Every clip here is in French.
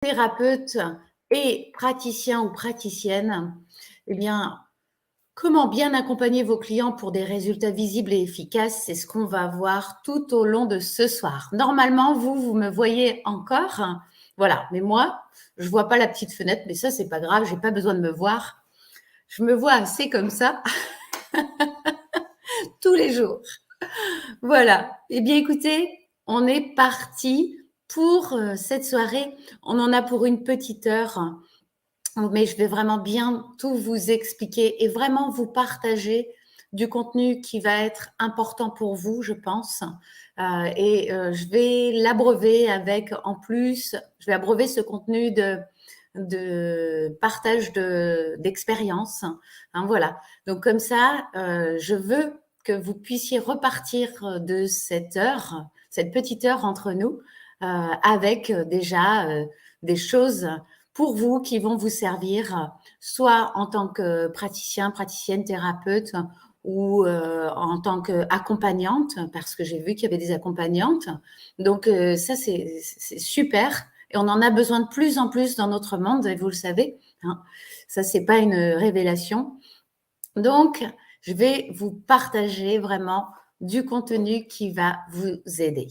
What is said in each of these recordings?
Thérapeute et praticien ou praticienne, eh bien, comment bien accompagner vos clients pour des résultats visibles et efficaces? C'est ce qu'on va voir tout au long de ce soir. Normalement, vous me voyez encore, voilà, mais moi, je vois pas la petite fenêtre, mais ça, c'est pas grave, j'ai pas besoin de me voir. Je me vois assez comme ça tous les jours. Voilà. Eh bien, écoutez, on est parti pour cette soirée. On en a pour une petite heure. Mais je vais vraiment bien tout vous expliquer et vraiment vous partager du contenu qui va être important pour vous, je pense. Je vais l'abreuver avec, en plus, je vais abreuver ce contenu de partage d'expérience. Hein, voilà. Donc comme ça, je veux que vous puissiez repartir de cette heure, cette petite heure entre nous, avec déjà des choses pour vous qui vont vous servir, soit en tant que praticien, praticienne, thérapeute ou en tant qu'accompagnante, parce que j'ai vu qu'il y avait des accompagnantes. Donc ça, c'est super. Et on en a besoin de plus en plus dans notre monde, et vous le savez. Hein. Ça, c'est pas une révélation. Donc, je vais vous partager vraiment du contenu qui va vous aider.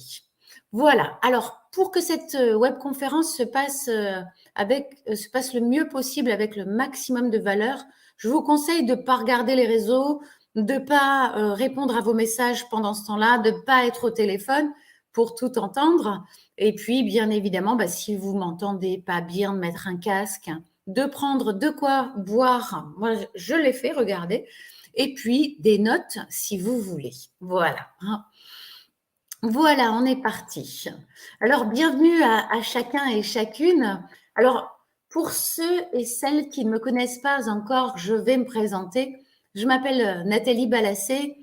Voilà. Alors, pour que cette webconférence se passe se passe le mieux possible avec le maximum de valeur, je vous conseille de ne pas regarder les réseaux, de ne pas répondre à vos messages pendant ce temps-là, de ne pas être au téléphone pour tout entendre. Et puis, bien évidemment, si vous m'entendez pas bien, de mettre un casque, de prendre de quoi boire. Moi, je l'ai fait, regardez. Et puis, des notes si vous voulez. Voilà. Voilà, on est parti. Alors, bienvenue à chacun et chacune. Alors, pour ceux et celles qui ne me connaissent pas encore, je vais me présenter. Je m'appelle Nathalie Balassé.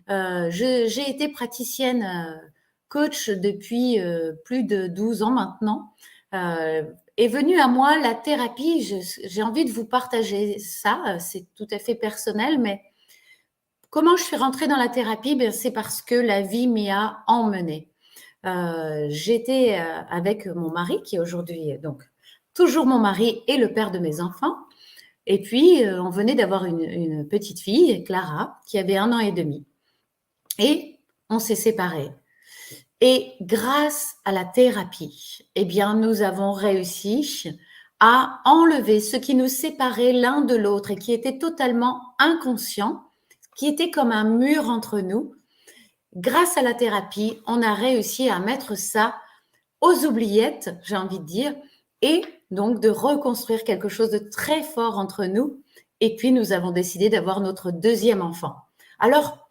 J'ai été praticienne coach depuis plus de 12 ans maintenant. Est venue à moi la thérapie. J'ai envie de vous partager ça. C'est tout à fait personnel, mais comment je suis rentrée dans la thérapie? C'est parce que la vie m'y a emmenée. J'étais avec mon mari, qui est aujourd'hui donc toujours mon mari et le père de mes enfants. Et puis, on venait d'avoir une petite fille, Clara, qui avait 1 an et demi. Et on s'est séparés. Et grâce à la thérapie, eh bien, nous avons réussi à enlever ce qui nous séparait l'un de l'autre et qui était totalement inconscient, qui était comme un mur entre nous. Grâce à la thérapie, on a réussi à mettre ça aux oubliettes, j'ai envie de dire, et donc de reconstruire quelque chose de très fort entre nous. Et puis, nous avons décidé d'avoir notre deuxième enfant. Alors,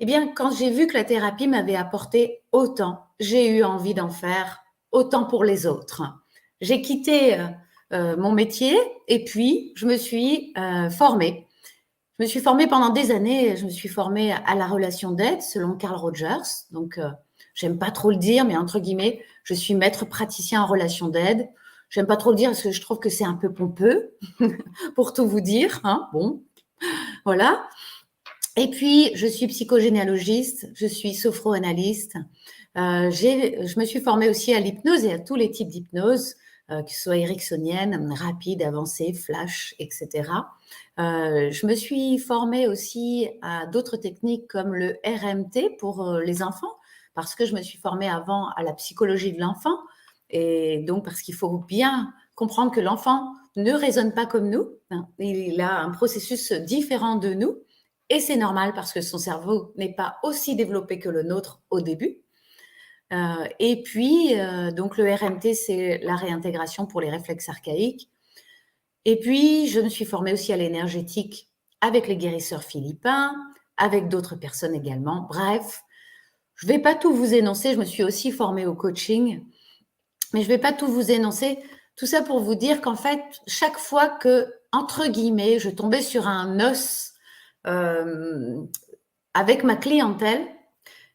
eh bien, quand j'ai vu que la thérapie m'avait apporté autant, j'ai eu envie d'en faire autant pour les autres. J'ai quitté mon métier et puis je me suis formée. Je me suis formée pendant des années, je me suis formée à la relation d'aide selon Carl Rogers. Donc, j'aime pas trop le dire, mais entre guillemets, je suis maître praticien en relation d'aide. J'aime pas trop le dire parce que je trouve que c'est un peu pompeux, pour tout vous dire. Hein. Bon, voilà. Et puis, je suis psychogénéalogiste, je suis sophroanalyste. Je me suis formée aussi à l'hypnose et à tous les types d'hypnose, que ce soit ericksonienne, rapide, avancée, flash, etc. Je me suis formée aussi à d'autres techniques comme le RMT pour les enfants, parce que je me suis formée avant à la psychologie de l'enfant. Et donc, parce qu'il faut bien comprendre que l'enfant ne raisonne pas comme nous. Hein. Il a un processus différent de nous. Et c'est normal parce que son cerveau n'est pas aussi développé que le nôtre au début. Et puis, donc le RMT, c'est la réintégration pour les réflexes archaïques. Et puis, je me suis formée aussi à l'énergétique avec les guérisseurs philippins, avec d'autres personnes également. Bref, je ne vais pas tout vous énoncer. Je me suis aussi formée au coaching, mais je ne vais pas tout vous énoncer. Tout ça pour vous dire qu'en fait, chaque fois que, entre guillemets, je tombais sur un os avec ma clientèle,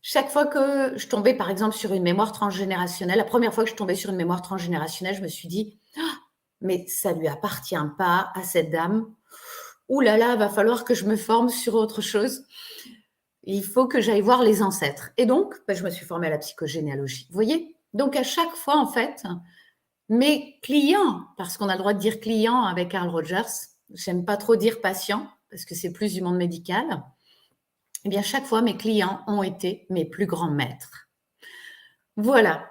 chaque fois que je tombais, par exemple, sur une mémoire transgénérationnelle, la première fois que je tombais sur une mémoire transgénérationnelle, je me suis dit, mais ça ne lui appartient pas à cette dame. Ouh là là, va falloir que je me forme sur autre chose. Il faut que j'aille voir les ancêtres. Et donc, je me suis formée à la psychogénéalogie. Vous voyez? Donc, à chaque fois, en fait, Mes clients, parce qu'on a le droit de dire client avec Carl Rogers, j'aime pas trop dire patient, parce que c'est plus du monde médical, eh bien, chaque fois, mes clients ont été mes plus grands maîtres. Voilà.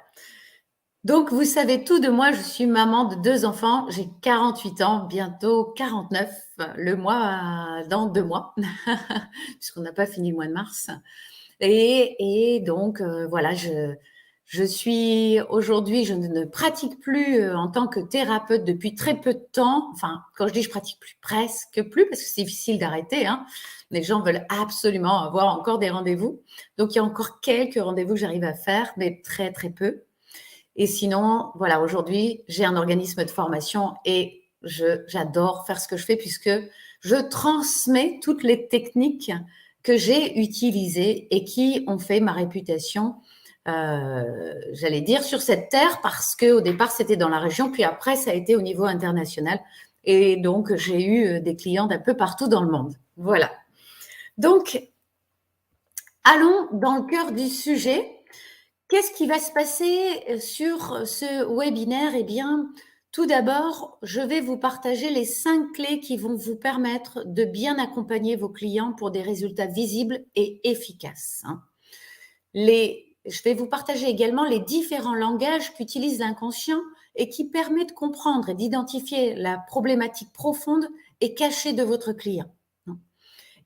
Donc, vous savez tout de moi, je suis maman de 2 enfants, j'ai 48 ans, bientôt 49, le mois dans 2 mois, puisqu'on n'a pas fini le mois de mars. Et donc, voilà, je suis aujourd'hui, je ne pratique plus en tant que thérapeute depuis très peu de temps. Enfin, quand je dis je pratique plus, presque plus, parce que c'est difficile d'arrêter, hein. Les gens veulent absolument avoir encore des rendez-vous. Donc, il y a encore quelques rendez-vous que j'arrive à faire, mais très, très peu. Et sinon, voilà, aujourd'hui, j'ai un organisme de formation et j'adore faire ce que je fais puisque je transmets toutes les techniques que j'ai utilisées et qui ont fait ma réputation, j'allais dire, sur cette terre parce qu'au départ, c'était dans la région, puis après, ça a été au niveau international. Et donc, j'ai eu des clients d'un peu partout dans le monde. Voilà. Donc, allons dans le cœur du sujet. Qu'est-ce qui va se passer sur ce webinaire? Eh bien, tout d'abord, je vais vous partager les 5 clés qui vont vous permettre de bien accompagner vos clients pour des résultats visibles et efficaces, hein. Je vais vous partager également les différents langages qu'utilise l'inconscient et qui permettent de comprendre et d'identifier la problématique profonde et cachée de votre client.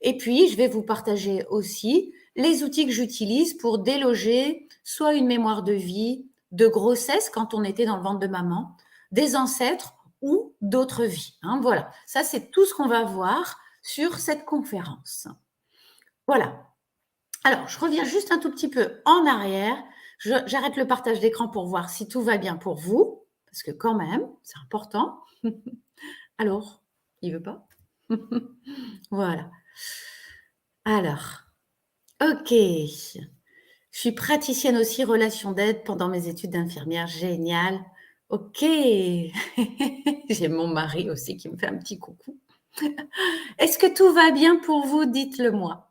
Et puis, je vais vous partager aussi les outils que j'utilise pour déloger soit une mémoire de vie, de grossesse quand on était dans le ventre de maman, des ancêtres ou d'autres vies, hein. Voilà, ça c'est tout ce qu'on va voir sur cette conférence. Voilà. Alors, je reviens juste un tout petit peu en arrière. J'arrête le partage d'écran pour voir si tout va bien pour vous, parce que quand même, c'est important. Alors, il veut pas? Voilà. Alors, OK. Je suis praticienne aussi relation d'aide pendant mes études d'infirmière. Génial. OK. J'ai mon mari aussi qui me fait un petit coucou. Est-ce que tout va bien pour vous? Dites-le moi.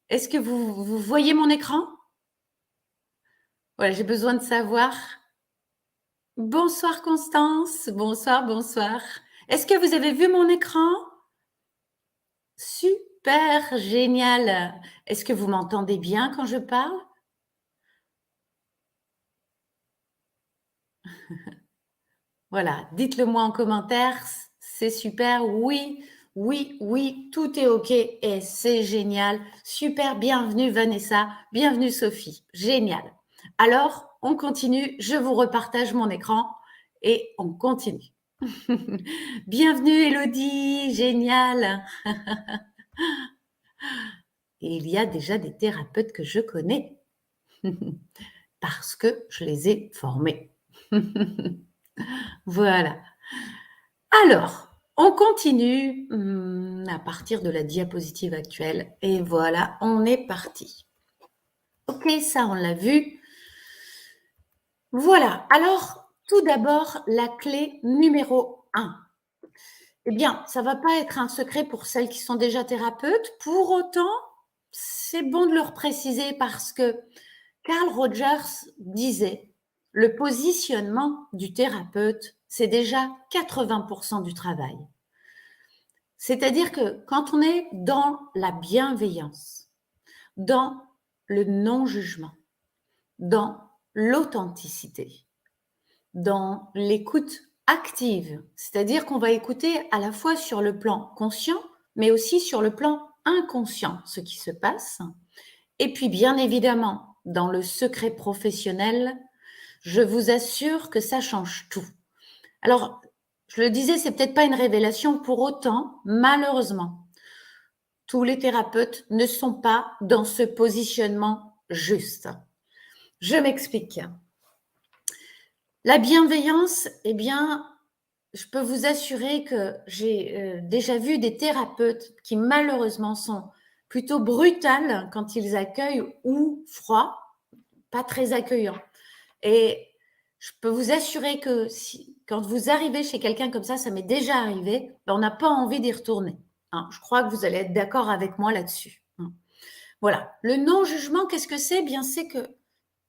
Est-ce que vous voyez mon écran? Voilà, j'ai besoin de savoir. Bonsoir Constance. Bonsoir, bonsoir. Est-ce que vous avez vu mon écran? Super, génial. Est-ce que vous m'entendez bien quand je parle? Voilà, dites-le moi en commentaire, c'est super, oui, oui, oui, tout est OK et c'est génial. Super, bienvenue Vanessa, bienvenue Sophie, génial. Alors, on continue, je vous repartage mon écran et on continue. Bienvenue Elodie, génial. Et il y a déjà des thérapeutes que je connais parce que je les ai formés. Voilà. Alors, on continue à partir de la diapositive actuelle. Et voilà, on est parti. OK, ça, on l'a vu. Voilà. Alors, tout d'abord, la clé numéro 1. Eh bien, ça ne va pas être un secret pour celles qui sont déjà thérapeutes. Pour autant, c'est bon de le préciser parce que Carl Rogers disait, le positionnement du thérapeute, c'est déjà 80% du travail. C'est-à-dire que quand on est dans la bienveillance, dans le non-jugement, dans l'authenticité, dans l'écoute active, c'est-à-dire qu'on va écouter à la fois sur le plan conscient, mais aussi sur le plan inconscient ce qui se passe. Et puis bien évidemment, dans le secret professionnel, je vous assure que ça change tout. Alors, je le disais, c'est peut-être pas une révélation, pour autant, malheureusement, tous les thérapeutes ne sont pas dans ce positionnement juste. Je m'explique. La bienveillance, eh bien, je peux vous assurer que j'ai déjà vu des thérapeutes qui malheureusement sont plutôt brutales quand ils accueillent ou froids, pas très accueillants. Et je peux vous assurer que quand vous arrivez chez quelqu'un comme ça m'est déjà arrivé, ben, on n'a pas envie d'y retourner, hein. Je crois que vous allez être d'accord avec moi là-dessus, hein. Voilà. Le non-jugement, qu'est-ce que c'est? Bien, c'est que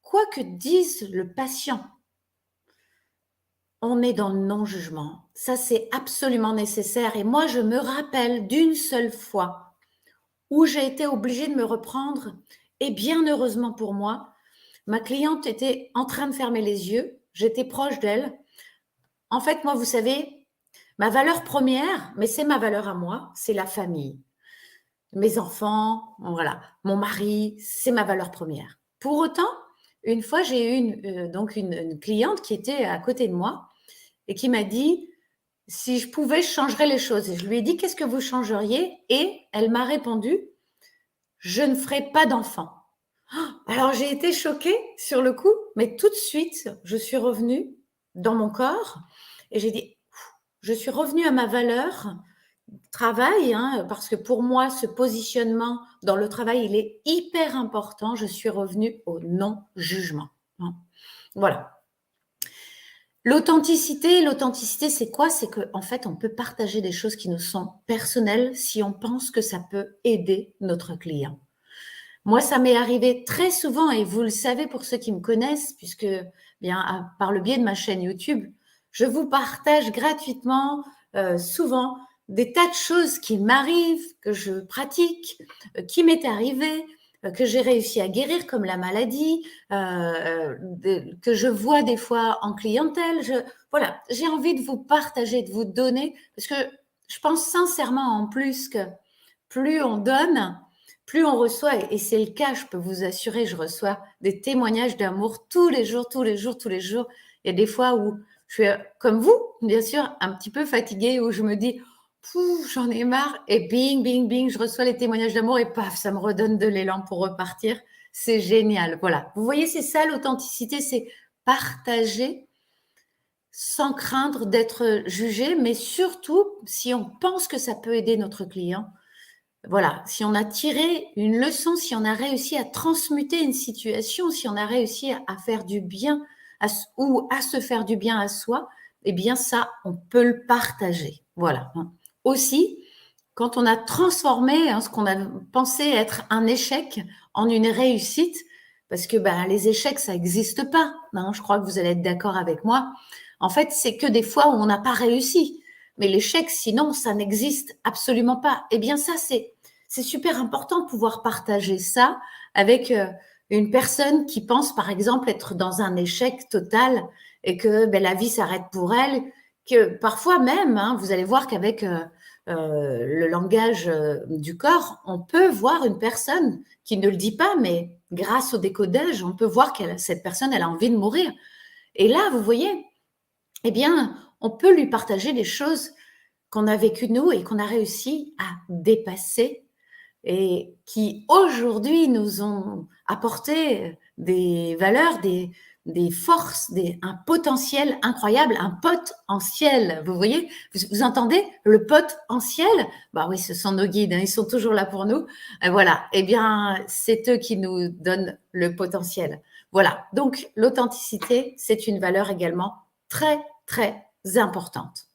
quoi que dise le patient, on est dans le non-jugement. Ça, c'est absolument nécessaire. Et moi, je me rappelle d'une seule fois où j'ai été obligée de me reprendre. Et bien heureusement pour moi, ma cliente était en train de fermer les yeux. J'étais proche d'elle. En fait, moi, vous savez, ma valeur première, mais c'est ma valeur à moi, c'est la famille. Mes enfants, voilà, mon mari, c'est ma valeur première. Pour autant, une fois, j'ai eu une cliente qui était à côté de moi et qui m'a dit, si je pouvais, je changerais les choses. Et je lui ai dit, qu'est-ce que vous changeriez? Et elle m'a répondu, je ne ferai pas d'enfant. Alors j'ai été choquée sur le coup, mais tout de suite, je suis revenue dans mon corps et j'ai dit, je suis revenue à ma valeur travail, hein, parce que pour moi, ce positionnement dans le travail, il est hyper important. Je suis revenue au non-jugement. Hein. Voilà. L'authenticité, c'est quoi? C'est qu'en fait, on peut partager des choses qui nous sont personnelles si on pense que ça peut aider notre client. Moi, ça m'est arrivé très souvent, et vous le savez pour ceux qui me connaissent, puisque bien par le biais de ma chaîne YouTube, je vous partage gratuitement souvent des tas de choses qui m'arrivent, que je pratique, qui m'est arrivé, que j'ai réussi à guérir, comme la maladie, que je vois des fois en clientèle. Voilà, j'ai envie de vous partager, de vous donner, parce que je pense sincèrement en plus que plus on donne, plus on reçoit, et c'est le cas, je peux vous assurer, je reçois des témoignages d'amour tous les jours, tous les jours, tous les jours. Il y a des fois où je suis, comme vous, bien sûr, un petit peu fatiguée, où je me dis, j'en ai marre, et bing, bing, bing, je reçois les témoignages d'amour, et paf, ça me redonne de l'élan pour repartir. C'est génial, voilà. Vous voyez, c'est ça l'authenticité, c'est partager sans craindre d'être jugé, mais surtout, si on pense que ça peut aider notre client, voilà, si on a tiré une leçon, si on a réussi à transmuter une situation, si on a réussi à faire du bien ou à se faire du bien à soi, eh bien ça, on peut le partager. Voilà. Aussi, quand on a transformé ce qu'on a pensé être un échec en une réussite, parce que les échecs, ça n'existe pas. Hein, je crois que vous allez être d'accord avec moi. En fait, c'est que des fois où on n'a pas réussi. Mais l'échec, sinon, ça n'existe absolument pas. Eh bien, ça, c'est super important de pouvoir partager ça avec une personne qui pense, par exemple, être dans un échec total et que la vie s'arrête pour elle. Que parfois même, hein, vous allez voir qu'avec le langage du corps, on peut voir une personne qui ne le dit pas, mais grâce au décodage, on peut voir que cette personne, elle a envie de mourir. Et là, vous voyez, eh bien, on peut lui partager des choses qu'on a vécues nous et qu'on a réussi à dépasser et qui aujourd'hui nous ont apporté des valeurs, des forces, un potentiel incroyable, un potentiel. Vous voyez, vous entendez le potentiel? Bah oui, ce sont nos guides, hein, ils sont toujours là pour nous. Et voilà, eh bien, c'est eux qui nous donnent le potentiel. Voilà, donc l'authenticité, c'est une valeur également très, très importante.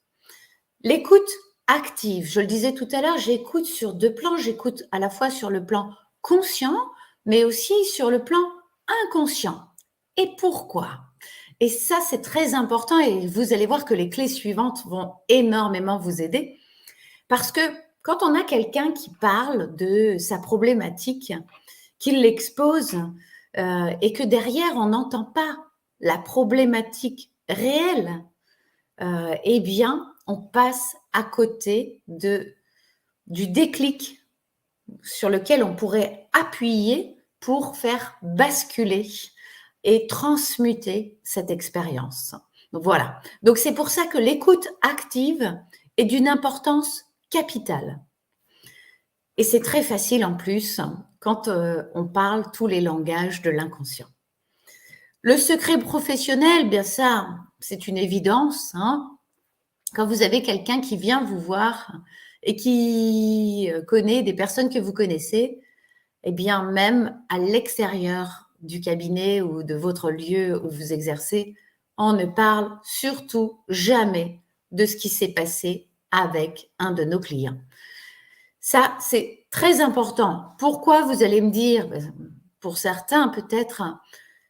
L'écoute active, je le disais tout à l'heure, j'écoute sur deux plans. J'écoute à la fois sur le plan conscient, mais aussi sur le plan inconscient. Et pourquoi? Et ça, c'est très important et vous allez voir que les clés suivantes vont énormément vous aider. Parce que quand on a quelqu'un qui parle de sa problématique, qu'il l'expose et que derrière, on n'entend pas la problématique réelle, eh bien, on passe à côté du déclic sur lequel on pourrait appuyer pour faire basculer et transmuter cette expérience. Voilà. Donc, c'est pour ça que l'écoute active est d'une importance capitale. Et c'est très facile en plus quand on parle tous les langages de l'inconscient. Le secret professionnel, bien ça, c'est une évidence. Hein. Quand vous avez quelqu'un qui vient vous voir et qui connaît des personnes que vous connaissez, eh bien, même à l'extérieur du cabinet ou de votre lieu où vous exercez, on ne parle surtout jamais de ce qui s'est passé avec un de nos clients. Ça, c'est très important. Pourquoi, vous allez me dire, pour certains peut-être,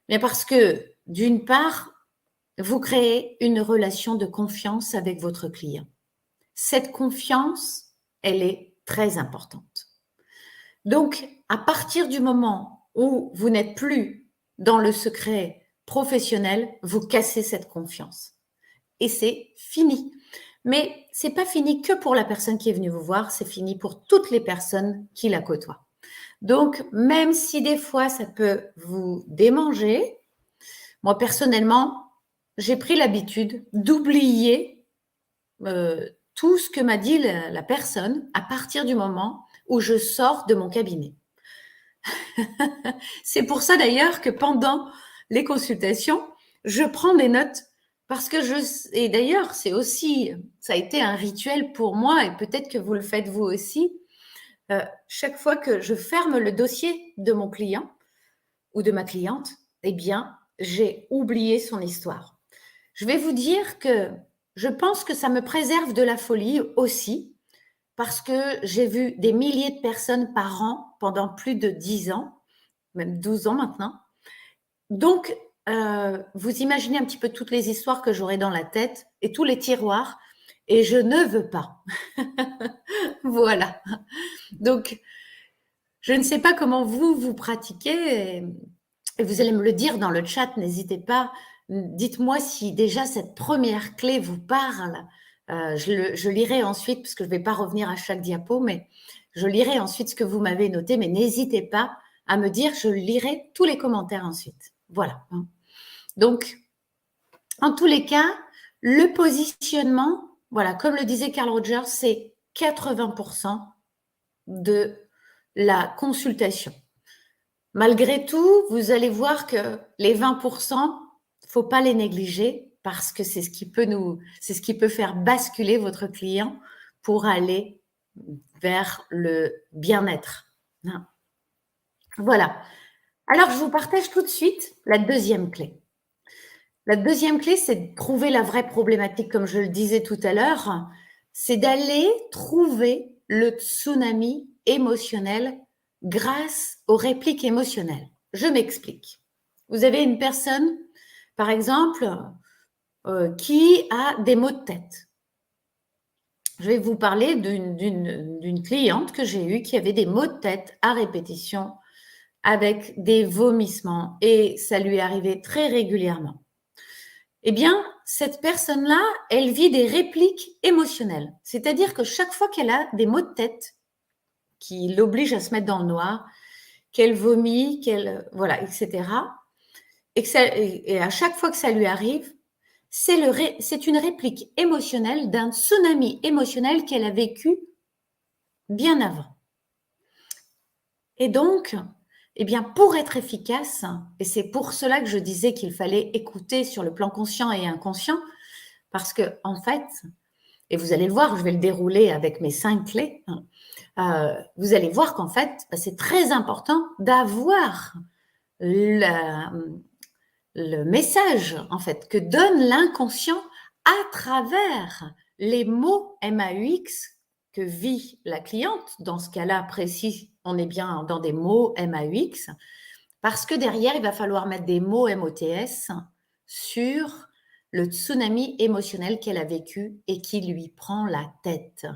mais parce que d'une part, vous créez une relation de confiance avec votre client. Cette confiance, elle est très importante. Donc, à partir du moment où vous n'êtes plus dans le secret professionnel, vous cassez cette confiance. Et c'est fini. Mais c'est pas fini que pour la personne qui est venue vous voir, c'est fini pour toutes les personnes qui la côtoient. Donc, même si des fois ça peut vous démanger, moi personnellement, j'ai pris l'habitude d'oublier tout ce que m'a dit la personne à partir du moment où je sors de mon cabinet. C'est pour ça d'ailleurs que pendant les consultations, je prends des notes parce que et d'ailleurs, c'est aussi, ça a été un rituel pour moi et peut-être que vous le faites vous aussi. Chaque fois que je ferme le dossier de mon client ou de ma cliente, eh bien, j'ai oublié son histoire. Je vais vous dire que je pense que ça me préserve de la folie aussi parce que j'ai vu des milliers de personnes par an pendant plus de 10 ans, même 12 ans maintenant. Donc, vous imaginez un petit peu toutes les histoires que j'aurai dans la tête et tous les tiroirs et je ne veux pas. Voilà. Donc, je ne sais pas comment vous pratiquez et vous allez me le dire dans le chat, n'hésitez pas. Dites-moi si déjà cette première clé vous parle. Je lirai ensuite, parce que je ne vais pas revenir à chaque diapo, mais je lirai ensuite ce que vous m'avez noté, mais n'hésitez pas à me dire, je lirai tous les commentaires ensuite. Voilà. Donc, en tous les cas, le positionnement, voilà, comme le disait Carl Rogers, c'est 80% de la consultation. Malgré tout, vous allez voir que les 20%, faut pas les négliger parce que c'est ce qui peut faire basculer votre client pour aller vers le bien-être. Voilà. Alors, je vous partage tout de suite la deuxième clé. La deuxième clé, c'est de trouver la vraie problématique, comme je le disais tout à l'heure, c'est d'aller trouver le tsunami émotionnel grâce aux répliques émotionnelles. Je m'explique. Vous avez une personne, par exemple, qui a des maux de tête. Je vais vous parler d'une cliente que j'ai eue qui avait des maux de tête à répétition avec des vomissements et ça lui arrivait très régulièrement. Eh bien, cette personne-là, elle vit des répliques émotionnelles. C'est-à-dire que chaque fois qu'elle a des maux de tête qui l'obligent à se mettre dans le noir, qu'elle vomit, voilà, etc. Et à chaque fois que ça lui arrive, c'est une réplique émotionnelle d'un tsunami émotionnel qu'elle a vécu bien avant. Et donc, eh bien, pour être efficace, et c'est pour cela que je disais qu'il fallait écouter sur le plan conscient et inconscient, parce que en fait, et vous allez le voir, je vais le dérouler avec mes 5 clés, vous allez voir qu'en fait, c'est très important d'avoir le message en fait que donne l'inconscient à travers les mots MAUX que vit la cliente. Dans ce cas-là précis, on est bien dans des mots MAUX parce que derrière, il va falloir mettre des mots MOTS sur le tsunami émotionnel qu'elle a vécu et qui lui prend la tête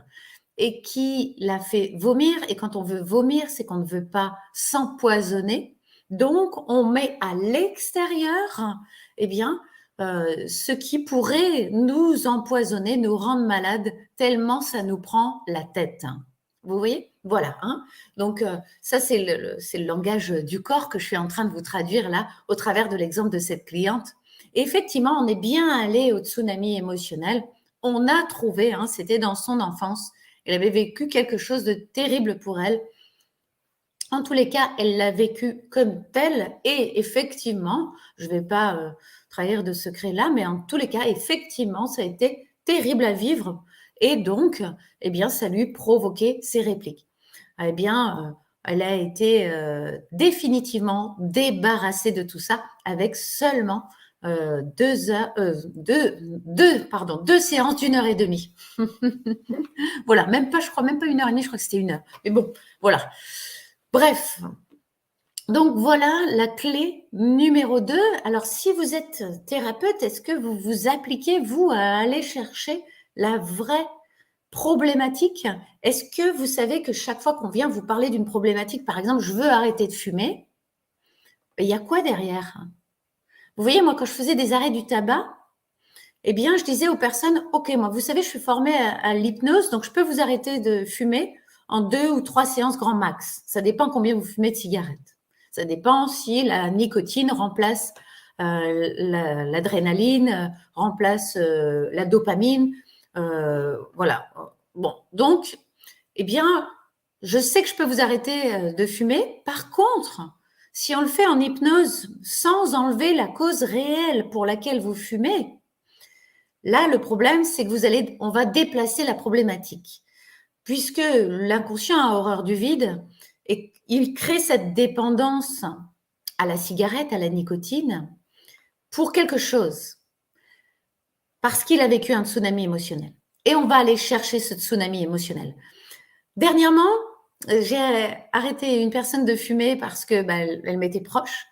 et qui la fait vomir. Et quand on veut vomir, c'est qu'on ne veut pas s'empoisonner. Donc, on met à l'extérieur, eh bien, ce qui pourrait nous empoisonner, nous rendre malades, tellement ça nous prend la tête. Vous voyez? Voilà. Donc, ça, c'est le langage du corps que je suis en train de vous traduire là, au travers de l'exemple de cette cliente. Et effectivement, on est bien allé au tsunami émotionnel. On a trouvé, c'était dans son enfance, elle avait vécu quelque chose de terrible pour elle. En tous les cas, elle l'a vécu comme tel et effectivement, je ne vais pas trahir de secret là, mais en tous les cas, effectivement, ça a été terrible à vivre et donc, eh bien, ça lui provoquait ces répliques. Eh bien, elle a été définitivement débarrassée de tout ça avec seulement 2 séances d'1 heure et demie. Voilà, même pas, je crois même pas 1 heure et demie, je crois que c'était 1 heure. Mais bon, voilà. Bref, Donc voilà la clé numéro 2. Alors si vous êtes thérapeute, est-ce que vous vous appliquez, vous, à aller chercher la vraie problématique? Est-ce que vous savez que chaque fois qu'on vient vous parler d'une problématique, par exemple, je veux arrêter de fumer, il y a quoi derrière? Vous voyez, moi, quand je faisais des arrêts du tabac, eh bien, je disais aux personnes, OK, moi, vous savez, je suis formée à l'hypnose, donc je peux vous arrêter de fumer en 2 ou 3 séances grand max. Ça dépend combien vous fumez de cigarettes. Ça dépend si la nicotine remplace l'adrénaline, remplace la dopamine. Voilà. Bon, donc, eh bien, je sais que je peux vous arrêter de fumer. Par contre, si on le fait en hypnose sans enlever la cause réelle pour laquelle vous fumez, là, le problème, c'est que on va déplacer la problématique. Puisque l'inconscient a horreur du vide et il crée cette dépendance à la cigarette, à la nicotine, pour quelque chose. Parce qu'il a vécu un tsunami émotionnel. Et on va aller chercher ce tsunami émotionnel. Dernièrement, j'ai arrêté une personne de fumer parce que elle m'était proche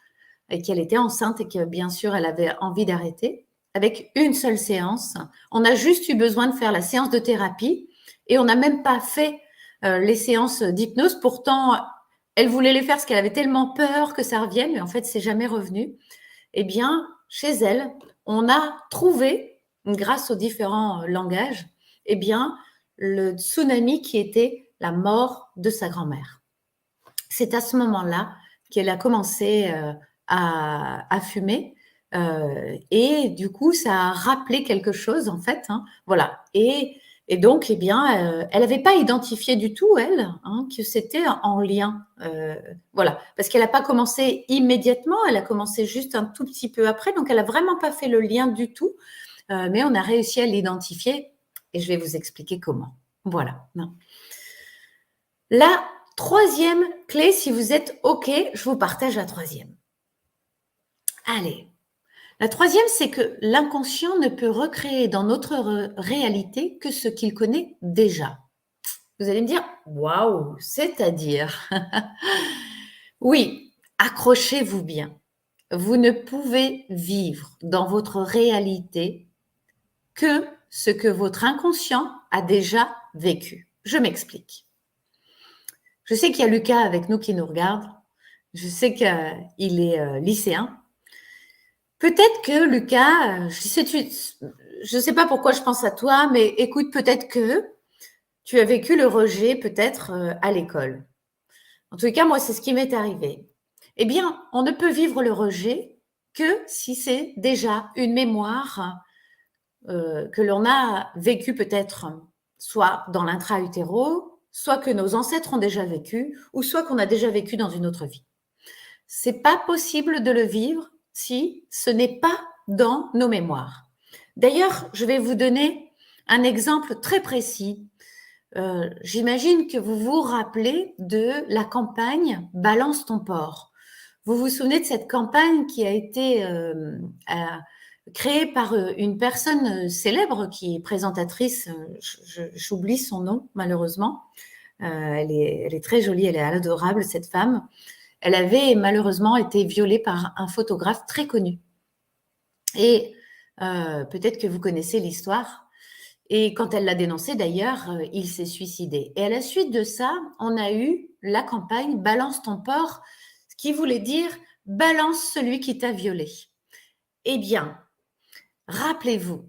et qu'elle était enceinte et que bien sûr elle avait envie d'arrêter. Avec une seule séance, on a juste eu besoin de faire la séance de thérapie et on n'a même pas fait les séances d'hypnose. Pourtant, elle voulait les faire parce qu'elle avait tellement peur que ça revienne, mais en fait, c'est jamais revenu. Eh bien, chez elle, on a trouvé, grâce aux différents langages, eh bien, le tsunami qui était la mort de sa grand-mère. C'est à ce moment-là qu'elle a commencé à fumer. Et du coup, ça a rappelé quelque chose, en fait. Hein, voilà. Et donc, eh bien, elle n'avait pas identifié du tout, elle, que c'était en lien. Voilà. Parce qu'elle n'a pas commencé immédiatement, elle a commencé juste un tout petit peu après. Donc, elle n'a vraiment pas fait le lien du tout. Mais on a réussi à l'identifier et je vais vous expliquer comment. Voilà. La troisième clé, si vous êtes OK, je vous partage la troisième. Allez. La troisième, c'est que l'inconscient ne peut recréer dans notre réalité que ce qu'il connaît déjà. Vous allez me dire, waouh, c'est-à-dire oui, accrochez-vous bien. Vous ne pouvez vivre dans votre réalité que ce que votre inconscient a déjà vécu. Je m'explique. Je sais qu'il y a Lucas avec nous qui nous regarde. Je sais qu'il est lycéen. Peut-être que Lucas, je ne sais pas pourquoi je pense à toi, mais écoute, peut-être que tu as vécu le rejet peut-être à l'école. En tout cas, moi, c'est ce qui m'est arrivé. Eh bien, on ne peut vivre le rejet que si c'est déjà une mémoire que l'on a vécue peut-être soit dans l'intra-utéro, soit que nos ancêtres ont déjà vécu, ou soit qu'on a déjà vécu dans une autre vie. C'est pas possible de le vivre si ce n'est pas dans nos mémoires. D'ailleurs, je vais vous donner un exemple très précis. J'imagine que vous vous rappelez de la campagne Balance ton porc. Vous vous souvenez de cette campagne qui a été créée par une personne célèbre qui est présentatrice, j'oublie son nom malheureusement. Elle est très jolie, elle est adorable cette femme. Elle avait malheureusement été violée par un photographe très connu. Et peut-être que vous connaissez l'histoire. Et quand elle l'a dénoncé, d'ailleurs, il s'est suicidé. Et à la suite de ça, on a eu la campagne Balance ton porc, ce qui voulait dire balance celui qui t'a violé. Eh bien, rappelez-vous,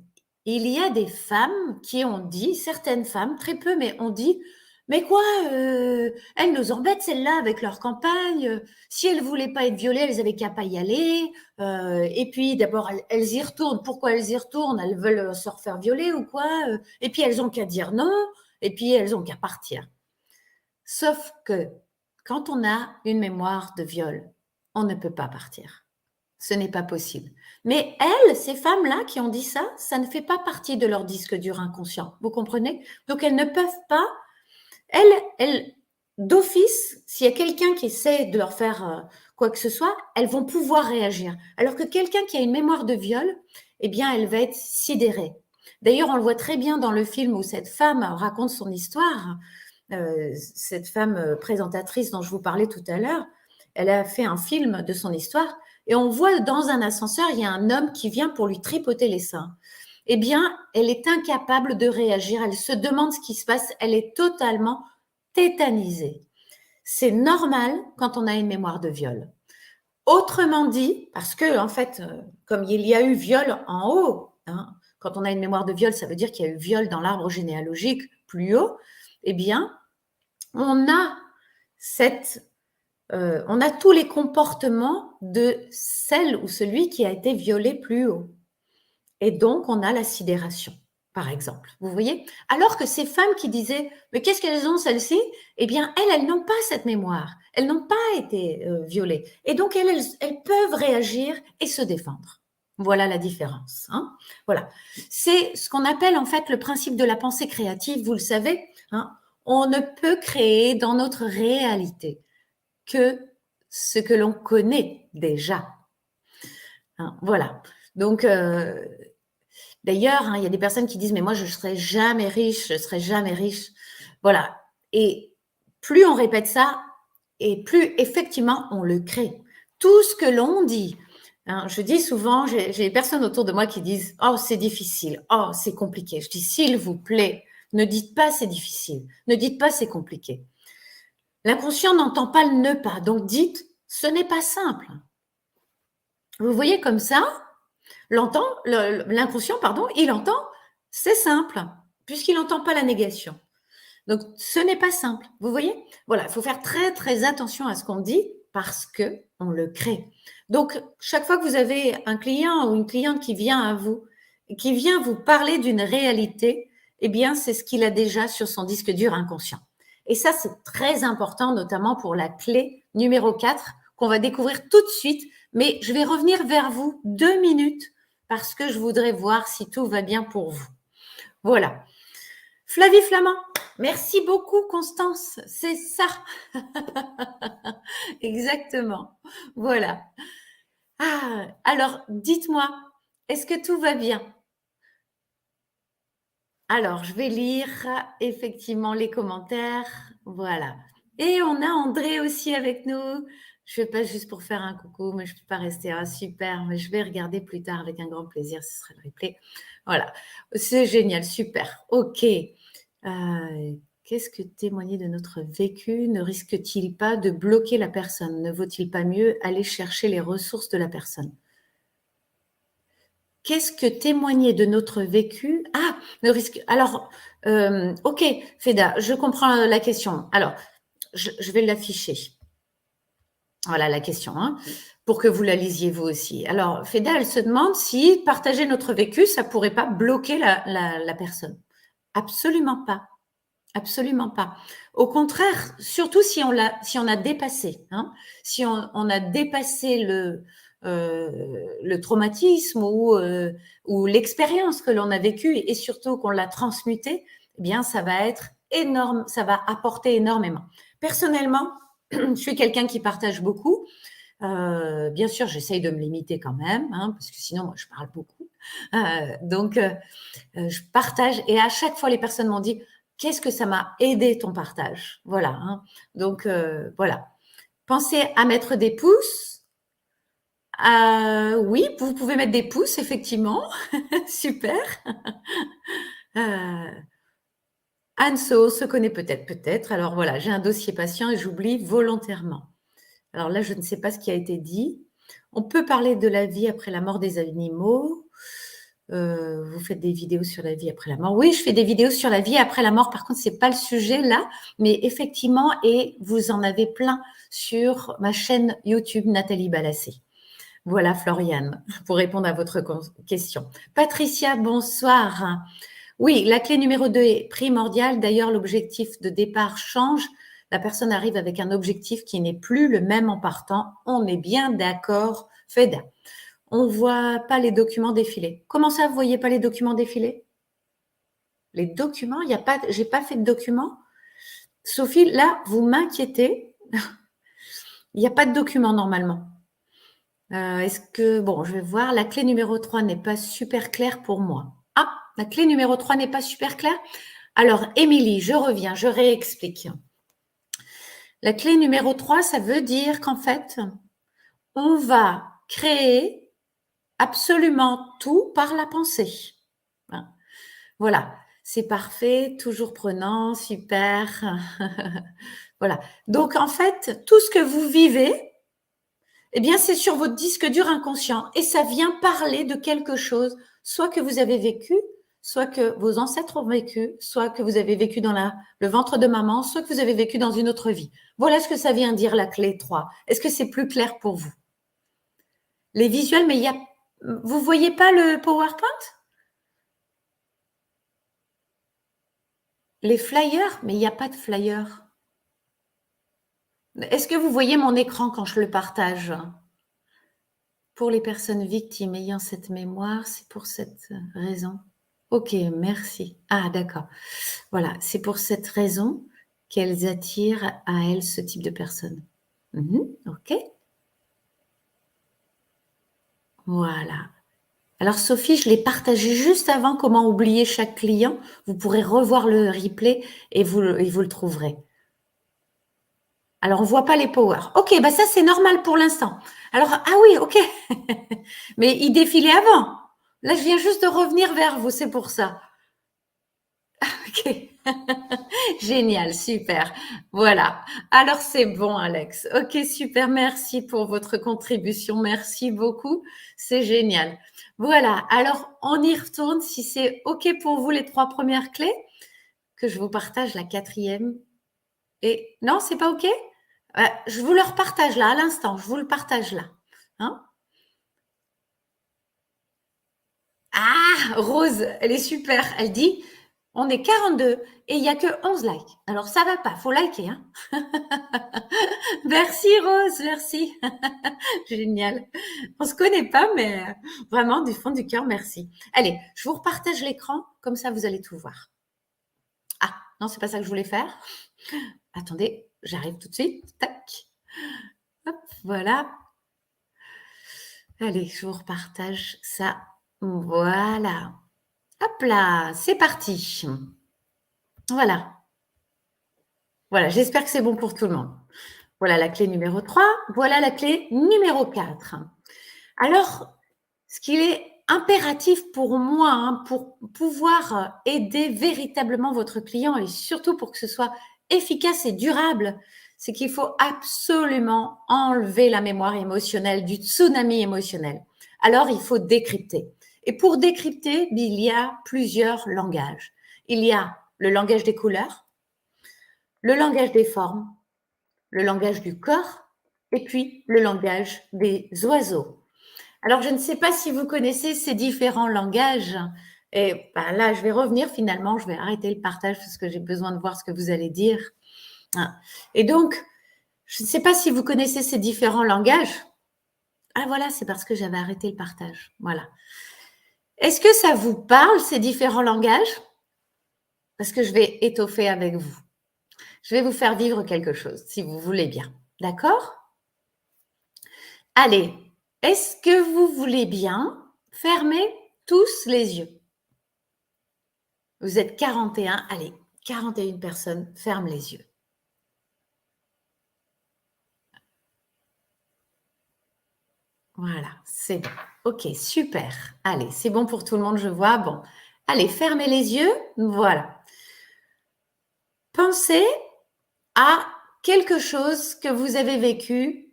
il y a des femmes qui ont dit, certaines femmes, très peu, mais ont dit, mais quoi, elles nous embêtent celles-là avec leur campagne. Si elles voulaient pas être violées, elles avaient qu'à pas y aller. Et puis d'abord, elles y retournent. Pourquoi elles y retournent? Elles veulent se refaire violer ou quoi? Et puis elles ont qu'à dire non. Et puis elles ont qu'à partir. Sauf que quand on a une mémoire de viol, on ne peut pas partir. Ce n'est pas possible. Mais elles, ces femmes-là qui ont dit ça, ça ne fait pas partie de leur disque dur inconscient. Vous comprenez? Donc elles ne peuvent pas. Elles, d'office, s'il y a quelqu'un qui essaie de leur faire quoi que ce soit, elles vont pouvoir réagir. Alors que quelqu'un qui a une mémoire de viol, eh bien, elle va être sidérée. D'ailleurs, on le voit très bien dans le film où cette femme raconte son histoire, cette femme présentatrice dont je vous parlais tout à l'heure. elle a fait un film de son histoire et on voit dans un ascenseur, il y a un homme qui vient pour lui tripoter les seins. Eh bien, elle est incapable de réagir. Elle se demande ce qui se passe. Elle est totalement tétanisée. C'est normal quand on a une mémoire de viol. Autrement dit, parce que en fait, comme il y a eu viol en haut, hein, quand on a une mémoire de viol, ça veut dire qu'il y a eu viol dans l'arbre généalogique plus haut, eh bien, on a on a tous les comportements de celle ou celui qui a été violé plus haut. Et donc, on a la sidération, par exemple. Vous voyez? Alors que ces femmes qui disaient, mais qu'est-ce qu'elles ont, celles-ci? Eh bien, elles n'ont pas cette mémoire. Elles n'ont pas été violées. Et donc, elles peuvent réagir et se défendre. Voilà la différence. Hein. Voilà. C'est ce qu'on appelle en fait le principe de la pensée créative. Vous le savez, hein. On ne peut créer dans notre réalité que ce que l'on connaît déjà. Hein, voilà. Donc, d'ailleurs, hein, il y a des personnes qui disent, mais moi, je ne serai jamais riche, je ne serai jamais riche. Voilà. Et plus on répète ça, et plus effectivement on le crée. Tout ce que l'on dit, hein, je dis souvent, j'ai des personnes autour de moi qui disent, oh, c'est difficile, oh, c'est compliqué. Je dis, s'il vous plaît, ne dites pas c'est difficile, ne dites pas c'est compliqué. L'inconscient n'entend pas le ne pas, donc dites, ce n'est pas simple. Vous voyez comme ça, l'inconscient, il entend, c'est simple, puisqu'il n'entend pas la négation. Donc, ce n'est pas simple. Vous voyez? Voilà, il faut faire très, très attention à ce qu'on dit parce qu'on le crée. Donc, chaque fois que vous avez un client ou une cliente qui vient à vous, qui vient vous parler d'une réalité, eh bien, c'est ce qu'il a déjà sur son disque dur inconscient. Et ça, c'est très important, notamment pour la clé numéro 4 qu'on va découvrir tout de suite. Mais je vais revenir vers vous 2 minutes parce que je voudrais voir si tout va bien pour vous. Voilà. Flavie Flamand, merci beaucoup Constance, c'est ça. Exactement. Voilà. Ah, alors dites-moi, est-ce que tout va bien? Alors, je vais lire effectivement les commentaires. Voilà. Et on a André aussi avec nous. Je ne fais pas juste pour faire un coucou, mais je ne peux pas rester. Ah, super, mais je vais regarder plus tard avec un grand plaisir. Ce sera le replay. Voilà. C'est génial, super. OK. Qu'est-ce que témoigner de notre vécu ne risque-t-il pas de bloquer la personne? Ne vaut-il pas mieux aller chercher les ressources de la personne? Qu'est-ce que témoigner de notre vécu? Ah, le risque. Alors, ok, Feda, je comprends la question. Alors, je vais l'afficher. Voilà la question, hein, pour que vous la lisiez vous aussi. Alors, Feda, elle se demande si partager notre vécu, ça pourrait pas bloquer la personne. Absolument pas. Absolument pas. Au contraire, surtout si on a dépassé, hein, si on a dépassé le traumatisme ou l'expérience que l'on a vécue et surtout qu'on l'a transmutée, eh bien, ça va être énorme, ça va apporter énormément. Personnellement, je suis quelqu'un qui partage beaucoup. Bien sûr, j'essaye de me limiter quand même, hein, parce que sinon, moi, je parle beaucoup. Donc, je partage et à chaque fois, les personnes m'ont dit qu'est-ce que ça m'a aidé ton partage. Voilà. Hein. Donc, voilà. Pensez à mettre des pouces. Oui, vous pouvez mettre des pouces, effectivement. Super. Anso se connaît peut-être. Alors voilà, j'ai un dossier patient et j'oublie volontairement. Alors là, je ne sais pas ce qui a été dit. On peut parler de la vie après la mort des animaux. Vous faites des vidéos sur la vie après la mort. Oui, je fais des vidéos sur la vie après la mort. Par contre, c'est pas le sujet là, mais effectivement, et vous en avez plein sur ma chaîne YouTube Nathalie Balassé. Voilà, Floriane, pour répondre à votre question. Patricia, bonsoir. Oui, la clé numéro 2 est primordiale. D'ailleurs, l'objectif de départ change. La personne arrive avec un objectif qui n'est plus le même en partant. On est bien d'accord, Feda. On ne voit pas les documents défiler. Comment ça, vous ne voyez pas les documents défiler? Les documents, j'ai pas fait de documents. Sophie, là, vous m'inquiétez. Il n'y a pas de documents normalement. Est-ce que, bon, je vais voir, la clé numéro 3 n'est pas super claire pour moi. Ah, la clé numéro 3 n'est pas super claire. Alors, Émilie, je reviens, je réexplique. La clé numéro 3, ça veut dire qu'en fait, on va créer absolument tout par la pensée. Hein. Voilà, c'est parfait, toujours prenant, super. Voilà. Donc en fait, tout ce que vous vivez, eh bien, c'est sur votre disque dur inconscient et ça vient parler de quelque chose, soit que vous avez vécu, soit que vos ancêtres ont vécu, soit que vous avez vécu dans le ventre de maman, soit que vous avez vécu dans une autre vie. Voilà ce que ça vient dire la clé 3. Est-ce que c'est plus clair pour vous? Les visuels, mais vous voyez pas le PowerPoint? Les flyers, mais il n'y a pas de flyers. Est-ce que vous voyez mon écran quand je le partage? Pour les personnes victimes ayant cette mémoire, c'est pour cette raison. Ok, merci. Ah, d'accord. Voilà, c'est pour cette raison qu'elles attirent à elles ce type de personnes. Ok. Voilà. Alors Sophie, je l'ai partagé juste avant comment oublier chaque client. Vous pourrez revoir le replay et vous le trouverez. Alors on voit pas les power. Ok, bah ça c'est normal pour l'instant. Alors ah oui, ok. Mais il défilait avant. Là, je viens juste de revenir vers vous, c'est pour ça. Ok. Génial, super. Voilà. Alors c'est bon, Alex. Ok, super. Merci pour votre contribution. Merci beaucoup. C'est génial. Voilà. Alors on y retourne si c'est ok pour vous les 3 premières clés, que je vous partage la 4e. Et non, c'est pas ok? Je vous le repartage là à l'instant. Je vous le partage là. Hein? Ah, Rose, elle est super. Elle dit, on est 42 et il n'y a que 11 likes. Alors ça va pas, faut liker. Hein. Merci Rose, merci. Génial. On se connaît pas, mais vraiment du fond du cœur, merci. Allez, je vous repartage l'écran, comme ça vous allez tout voir. Ah, non, c'est pas ça que je voulais faire. Attendez, j'arrive tout de suite. Tac. Hop, voilà. Allez, je vous repartage ça. Voilà. Hop là, c'est parti. Voilà. Voilà, j'espère que c'est bon pour tout le monde. Voilà la clé numéro 3. Voilà la clé numéro 4. Alors, ce qu'il est impératif pour moi, hein, pour pouvoir aider véritablement votre client et surtout pour que ce soit efficace et durable, c'est qu'il faut absolument enlever la mémoire émotionnelle du tsunami émotionnel. Alors, il faut décrypter. Et pour décrypter, il y a plusieurs langages. Il y a le langage des couleurs, le langage des formes, le langage du corps et puis le langage des oiseaux. Alors, je ne sais pas si vous connaissez ces différents langages. Et ben là, je vais revenir finalement, je vais arrêter le partage parce que j'ai besoin de voir ce que vous allez dire. Et donc, je ne sais pas si vous connaissez ces différents langages. Ah voilà, c'est parce que j'avais arrêté le partage. Voilà. Est-ce que ça vous parle, ces différents langages? Parce que je vais étoffer avec vous. Je vais vous faire vivre quelque chose, si vous voulez bien. D'accord? Allez, est-ce que vous voulez bien fermer tous les yeux? Vous êtes 41, allez, 41 personnes, ferment les yeux. Voilà, c'est bon. Ok, super. Allez, c'est bon pour tout le monde, je vois. Bon, allez, fermez les yeux. Voilà. Pensez à quelque chose que vous avez vécu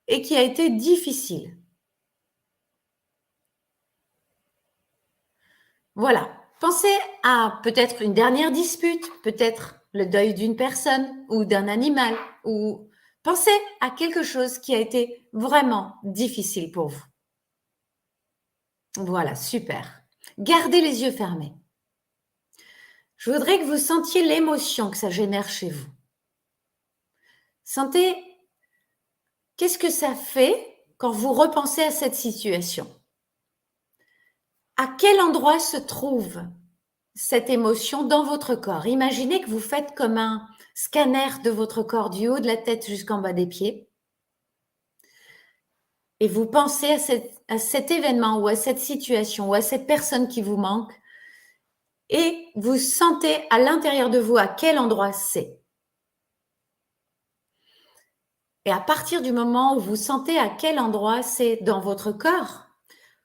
et qui a été difficile. Voilà. Pensez à peut-être une dernière dispute, peut-être le deuil d'une personne ou d'un animal, ou pensez à quelque chose qui a été vraiment difficile pour vous. Voilà, super. Gardez les yeux fermés. Je voudrais que vous sentiez l'émotion que ça génère chez vous. Sentez qu'est-ce que ça fait quand vous repensez à cette situation. À quel endroit se trouve cette émotion dans votre corps? Imaginez que vous faites comme un scanner de votre corps du haut de la tête jusqu'en bas des pieds. Et vous pensez à cet événement ou à cette situation ou à cette personne qui vous manque. Et vous sentez à l'intérieur de vous à quel endroit c'est. Et à partir du moment où vous sentez à quel endroit c'est dans votre corps,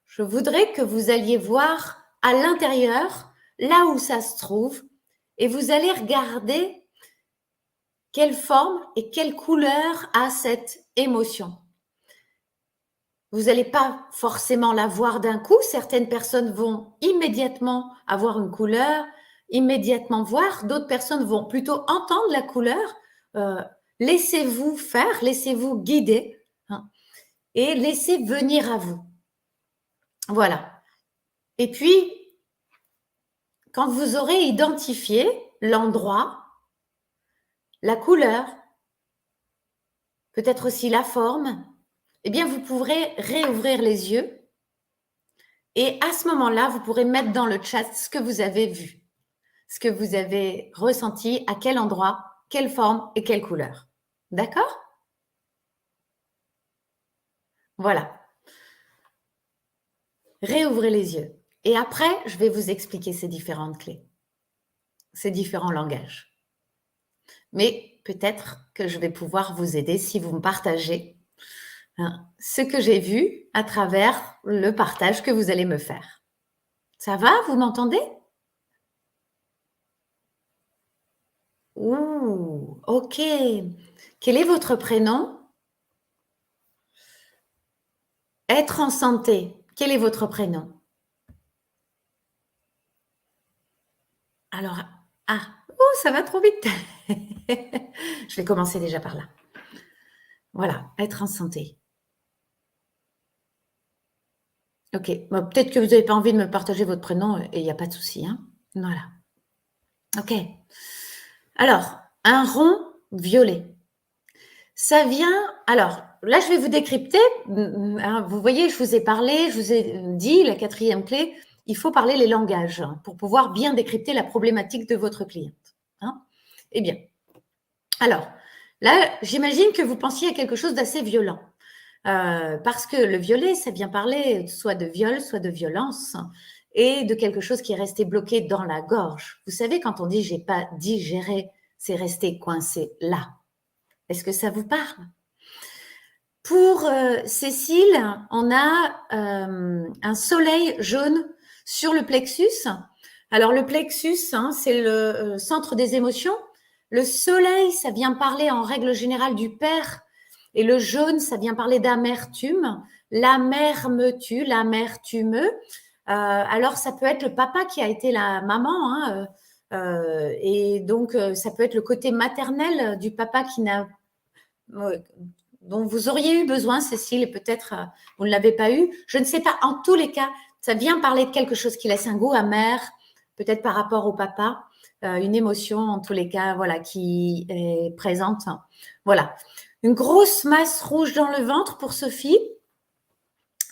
je voudrais que vous alliez voir à l'intérieur, là où ça se trouve, et vous allez regarder quelle forme et quelle couleur a cette émotion. Vous n'allez pas forcément la voir d'un coup. Certaines personnes vont immédiatement avoir une couleur, immédiatement voir. D'autres personnes vont plutôt entendre la couleur. Laissez-vous faire, laissez-vous guider, hein, et laissez venir à vous. Voilà. Et puis, quand vous aurez identifié l'endroit, la couleur, peut-être aussi la forme, eh bien, vous pourrez réouvrir les yeux et à ce moment-là, vous pourrez mettre dans le chat ce que vous avez vu, ce que vous avez ressenti, à quel endroit, quelle forme et quelle couleur. D'accord? Voilà. Réouvrez les yeux. Et après, je vais vous expliquer ces différentes clés, ces différents langages. Mais peut-être que je vais pouvoir vous aider si vous me partagez, hein, ce que j'ai vu à travers le partage que vous allez me faire. Ça va? Vous m'entendez? Ouh, ok. Quel est votre prénom? Être en santé. Quel est votre prénom? Alors, ah, oh, ça va trop vite. Je vais commencer déjà par là. Voilà, être en santé. Ok, bon, peut-être que vous n'avez pas envie de me partager votre prénom et il n'y a pas de souci, hein. Voilà. Ok. Alors, un rond violet. Ça vient. Alors, là, je vais vous décrypter. Vous voyez, je vous ai parlé, je vous ai dit, la quatrième clé, il faut parler les langages, hein, pour pouvoir bien décrypter la problématique de votre cliente, hein. Eh bien, alors, là, j'imagine que vous pensiez à quelque chose d'assez violent. Parce que le violet, ça vient parler soit de viol, soit de violence, et de quelque chose qui est resté bloqué dans la gorge. Vous savez, quand on dit j'ai pas digéré, c'est resté coincé là. Est-ce que ça vous parle? Pour Cécile, on a un soleil jaune sur le plexus. Alors le plexus, hein, c'est le centre des émotions. Le soleil, ça vient parler en règle générale du père. Et le jaune, ça vient parler d'amertume. La mère me tue, la mère tue me. Alors ça peut être le papa qui a été la maman, hein, et donc ça peut être le côté maternel du papa qui n'a dont vous auriez eu besoin, Cécile, et peut-être vous ne l'avez pas eu. Je ne sais pas. En tous les cas, ça vient parler de quelque chose qui laisse un goût amer, peut-être par rapport au papa, une émotion, en tous les cas, voilà, qui est présente. Voilà. Une grosse masse rouge dans le ventre pour Sophie.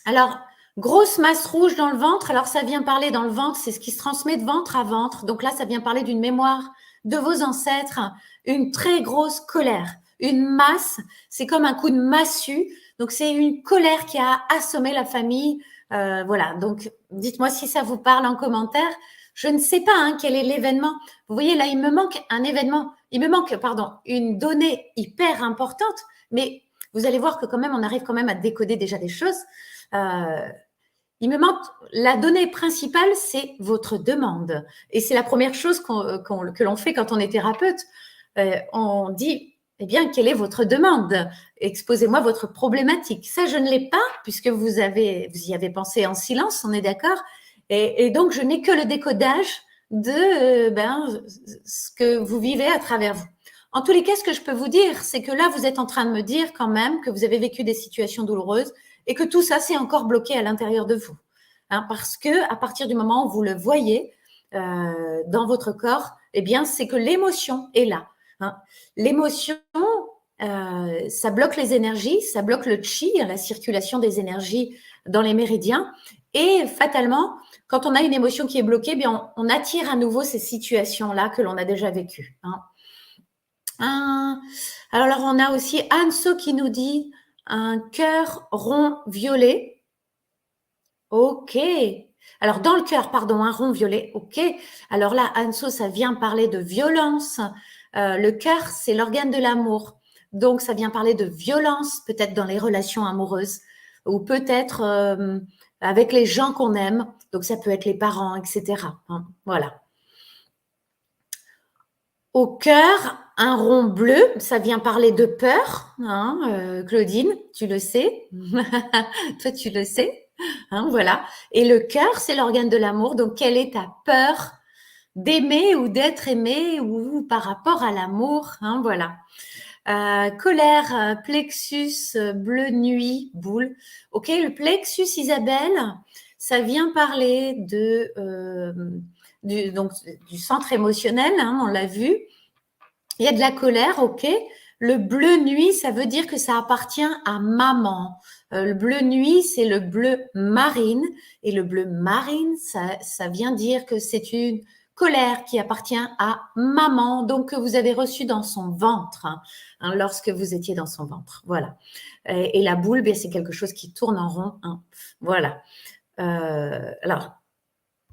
Alors, grosse masse rouge dans le ventre. Alors, ça vient parler dans le ventre, c'est ce qui se transmet de ventre à ventre. Donc là, ça vient parler d'une mémoire de vos ancêtres, une très grosse colère. Une masse, c'est comme un coup de massue. Donc, c'est une colère qui a assommé la famille. Voilà. Donc, dites-moi si ça vous parle en commentaire. Je ne sais pas, hein, quel est l'événement. Vous voyez, là, il me manque un événement. Il me manque, pardon, une donnée hyper importante. Mais vous allez voir que quand même, on arrive quand même à décoder déjà des choses. Il me manque la donnée principale, c'est votre demande. Et c'est la première chose que l'on fait quand on est thérapeute. On dit, eh bien, quelle est votre demande? Exposez-moi votre problématique. Ça, je ne l'ai pas, puisque vous y avez pensé en silence, on est d'accord. Et donc, je n'ai que le décodage de ce que vous vivez à travers vous. En tous les cas, ce que je peux vous dire, c'est que là, vous êtes en train de me dire quand même que vous avez vécu des situations douloureuses et que tout ça, c'est encore bloqué à l'intérieur de vous. Hein, parce que à partir du moment où vous le voyez dans votre corps, eh bien, c'est que l'émotion est là. Hein. L'émotion, ça bloque les énergies, ça bloque le chi, la circulation des énergies dans les méridiens. Et fatalement, quand on a une émotion qui est bloquée, eh bien, on attire à nouveau ces situations-là que l'on a déjà vécues. Hein. Alors, on a aussi Anso qui nous dit un cœur rond violet. Ok. Alors, dans le cœur, pardon, un rond violet. Ok. Alors là, Anso, ça vient parler de violence. Le cœur, c'est l'organe de l'amour. Donc, ça vient parler de violence, peut-être dans les relations amoureuses, ou peut-être avec les gens qu'on aime. Donc, ça peut être les parents, etc. Hein, voilà. Au cœur, un rond bleu, ça vient parler de peur, hein, Claudine, tu le sais. Toi, tu le sais. Hein, voilà. Et le cœur, c'est l'organe de l'amour. Donc, quelle est ta peur d'aimer ou d'être aimé ou par rapport à l'amour, hein, voilà. Colère, plexus, bleu nuit, boule. Ok, le plexus, Isabelle, ça vient parler donc, du centre émotionnel, hein, on l'a vu. Il y a de la colère, ok. Le bleu nuit, ça veut dire que ça appartient à maman. Le bleu nuit, c'est le bleu marine. Et le bleu marine, ça vient dire que c'est une colère qui appartient à maman, donc que vous avez reçue dans son ventre, hein, lorsque vous étiez dans son ventre. Voilà. Et la boule, c'est quelque chose qui tourne en rond. Hein. Voilà. Alors,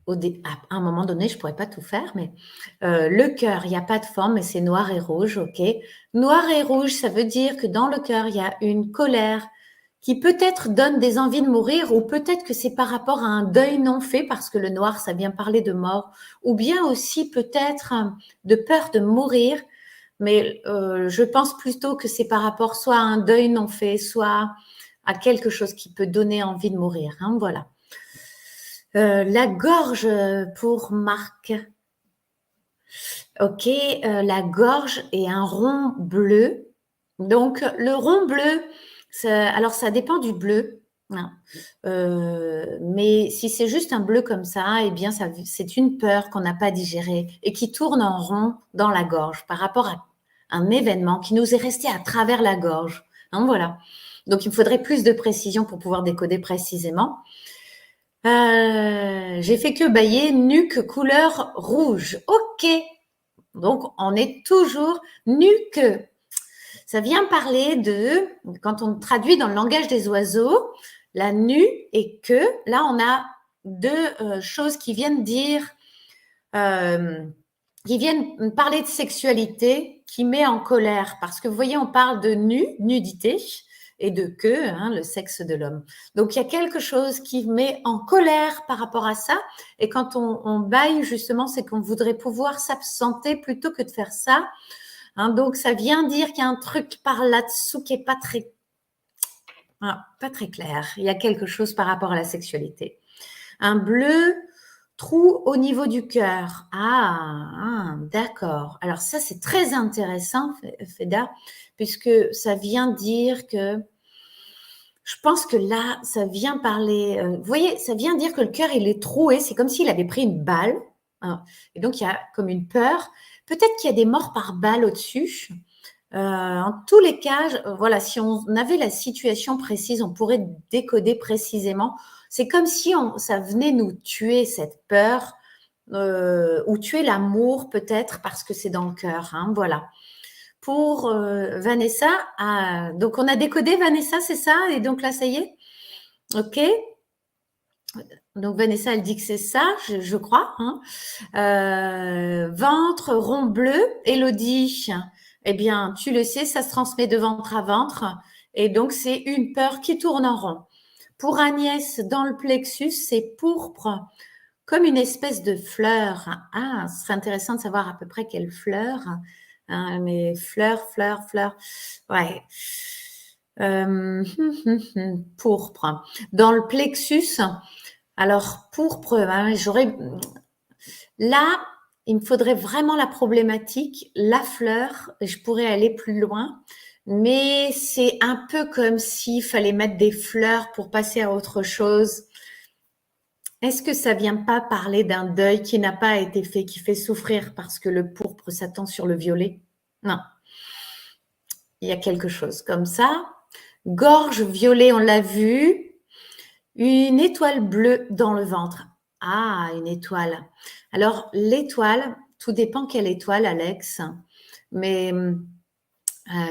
à un moment donné, je ne pourrais pas tout faire, mais le cœur, il n'y a pas de forme, mais c'est noir et rouge, ok. Noir et rouge, ça veut dire que dans le cœur, il y a une colère qui peut-être donne des envies de mourir, ou peut-être que c'est par rapport à un deuil non fait, parce que le noir, ça vient parler de mort, ou bien aussi peut-être de peur de mourir, mais je pense plutôt que c'est par rapport soit à un deuil non fait, soit à quelque chose qui peut donner envie de mourir. Hein, voilà. La gorge pour Marc. Ok, la gorge est un rond bleu. Donc, le rond bleu, alors ça dépend du bleu. Hein. Mais si c'est juste un bleu comme ça, eh bien, c'est une peur qu'on n'a pas digérée et qui tourne en rond dans la gorge par rapport à un événement qui nous est resté à travers la gorge. Hein, voilà. Donc, il me faudrait plus de précision pour pouvoir décoder précisément. J'ai fait que bailler, nuque couleur rouge. Ok, donc on est toujours nuque. Ça vient parler de, quand on traduit dans le langage des oiseaux, la nu et que, là on a deux choses qui viennent dire, qui viennent parler de sexualité, qui met en colère. Parce que vous voyez, on parle de nudité, et de queue, hein, le sexe de l'homme. Donc, il y a quelque chose qui met en colère par rapport à ça. Et quand on baille, justement, c'est qu'on voudrait pouvoir s'absenter plutôt que de faire ça. Hein, donc, ça vient dire qu'il y a un truc par là-dessous qui est pas très clair. Il y a quelque chose par rapport à la sexualité. Un bleu, trou au niveau du cœur. D'accord. Alors ça, c'est très intéressant, Feda, puisque ça vient dire que, je pense que là, ça vient parler, vous voyez, ça vient dire que le cœur, il est troué, c'est comme s'il avait pris une balle, hein, et donc il y a comme une peur. Peut-être qu'il y a des morts par balle au-dessus. En tous les cas, voilà, si on avait la situation précise, on pourrait décoder précisément. C'est comme si ça venait nous tuer cette peur, ou tuer l'amour peut-être parce que c'est dans le cœur. Hein, voilà. Pour Vanessa, donc on a décodé Vanessa, c'est ça? Et donc là, ça y est? Ok. Donc Vanessa, elle dit que c'est ça, je crois. Hein. Ventre rond bleu, Élodie. Eh bien, tu le sais, ça se transmet de ventre à ventre. Et donc, c'est une peur qui tourne en rond. Pour Agnès, dans le plexus, c'est pourpre, comme une espèce de fleur. Ce serait intéressant de savoir à peu près quelle fleur. Hein, mais fleur. Ouais. Pourpre. Dans le plexus, alors pourpre, hein, là, il me faudrait vraiment la problématique, la fleur, et je pourrais aller plus loin, mais c'est un peu comme s'il fallait mettre des fleurs pour passer à autre chose. Est-ce que ça vient pas parler d'un deuil qui n'a pas été fait, qui fait souffrir parce que le pourpre s'attend sur le violet? Non. Il y a quelque chose comme ça. Gorge violet, on l'a vu. Une étoile bleue dans le ventre. Une étoile. Alors, l'étoile, tout dépend quelle étoile, Alex. Mais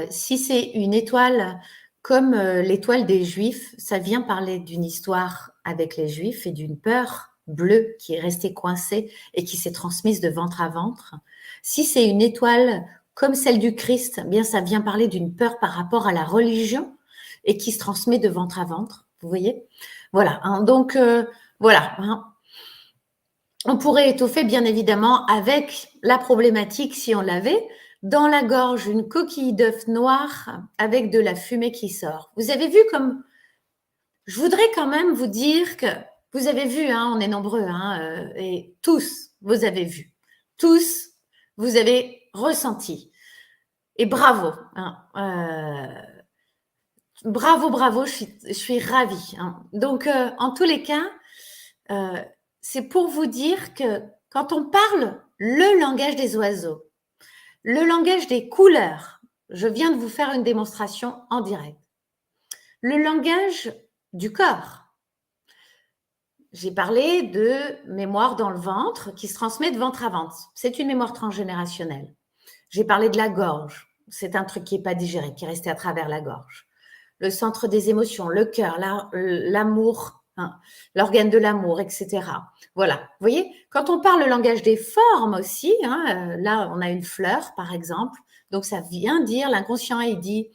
si c'est une étoile comme l'étoile des Juifs, ça vient parler d'une histoire avec les Juifs et d'une peur bleue qui est restée coincée et qui s'est transmise de ventre à ventre. Si c'est une étoile comme celle du Christ, eh bien, ça vient parler d'une peur par rapport à la religion et qui se transmet de ventre à ventre. Vous voyez? Voilà. Hein, donc, voilà. Hein. On pourrait étoffer, bien évidemment, avec la problématique, si on l'avait, dans la gorge, une coquille d'œuf noire avec de la fumée qui sort. Vous avez vu comme... Je voudrais quand même vous dire que vous avez vu, hein, on est nombreux, hein, et tous, vous avez vu. Tous, vous avez ressenti. Et bravo. Hein, bravo, bravo, je suis ravie. Hein. Donc, en tous les cas, c'est pour vous dire que quand on parle le langage des oiseaux, le langage des couleurs, je viens de vous faire une démonstration en direct. Le langage du corps. J'ai parlé de mémoire dans le ventre qui se transmet de ventre à ventre. C'est une mémoire transgénérationnelle. J'ai parlé de la gorge. C'est un truc qui n'est pas digéré, qui est resté à travers la gorge. Le centre des émotions, le cœur, l'amour, hein, l'organe de l'amour, etc. Voilà. Vous voyez, quand on parle le langage des formes aussi, hein, là, on a une fleur, par exemple. Donc, ça vient dire, l'inconscient, il dit,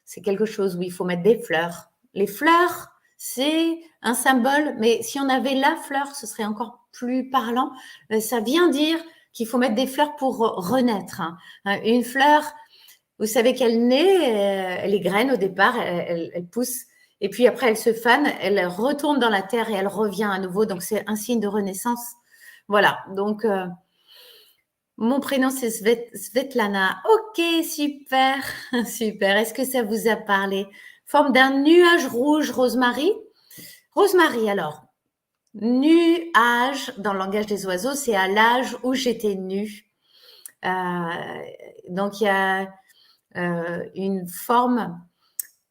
c'est quelque chose où il faut mettre des fleurs. Les fleurs, c'est un symbole, mais si on avait la fleur, ce serait encore plus parlant. Ça vient dire qu'il faut mettre des fleurs pour renaître. Hein. Une fleur, vous savez qu'elle naît, les graines au départ, elles poussent, et puis après elles se fanent, elles retournent dans la terre et elles reviennent à nouveau. Donc c'est un signe de renaissance. Voilà. Donc mon prénom c'est Svetlana. Ok, super, super. Est-ce que ça vous a parlé? Forme d'un nuage rouge, Rosemary. Rosemary, alors. Nuage, dans le langage des oiseaux, c'est à l'âge où j'étais nue. Donc, il y a une forme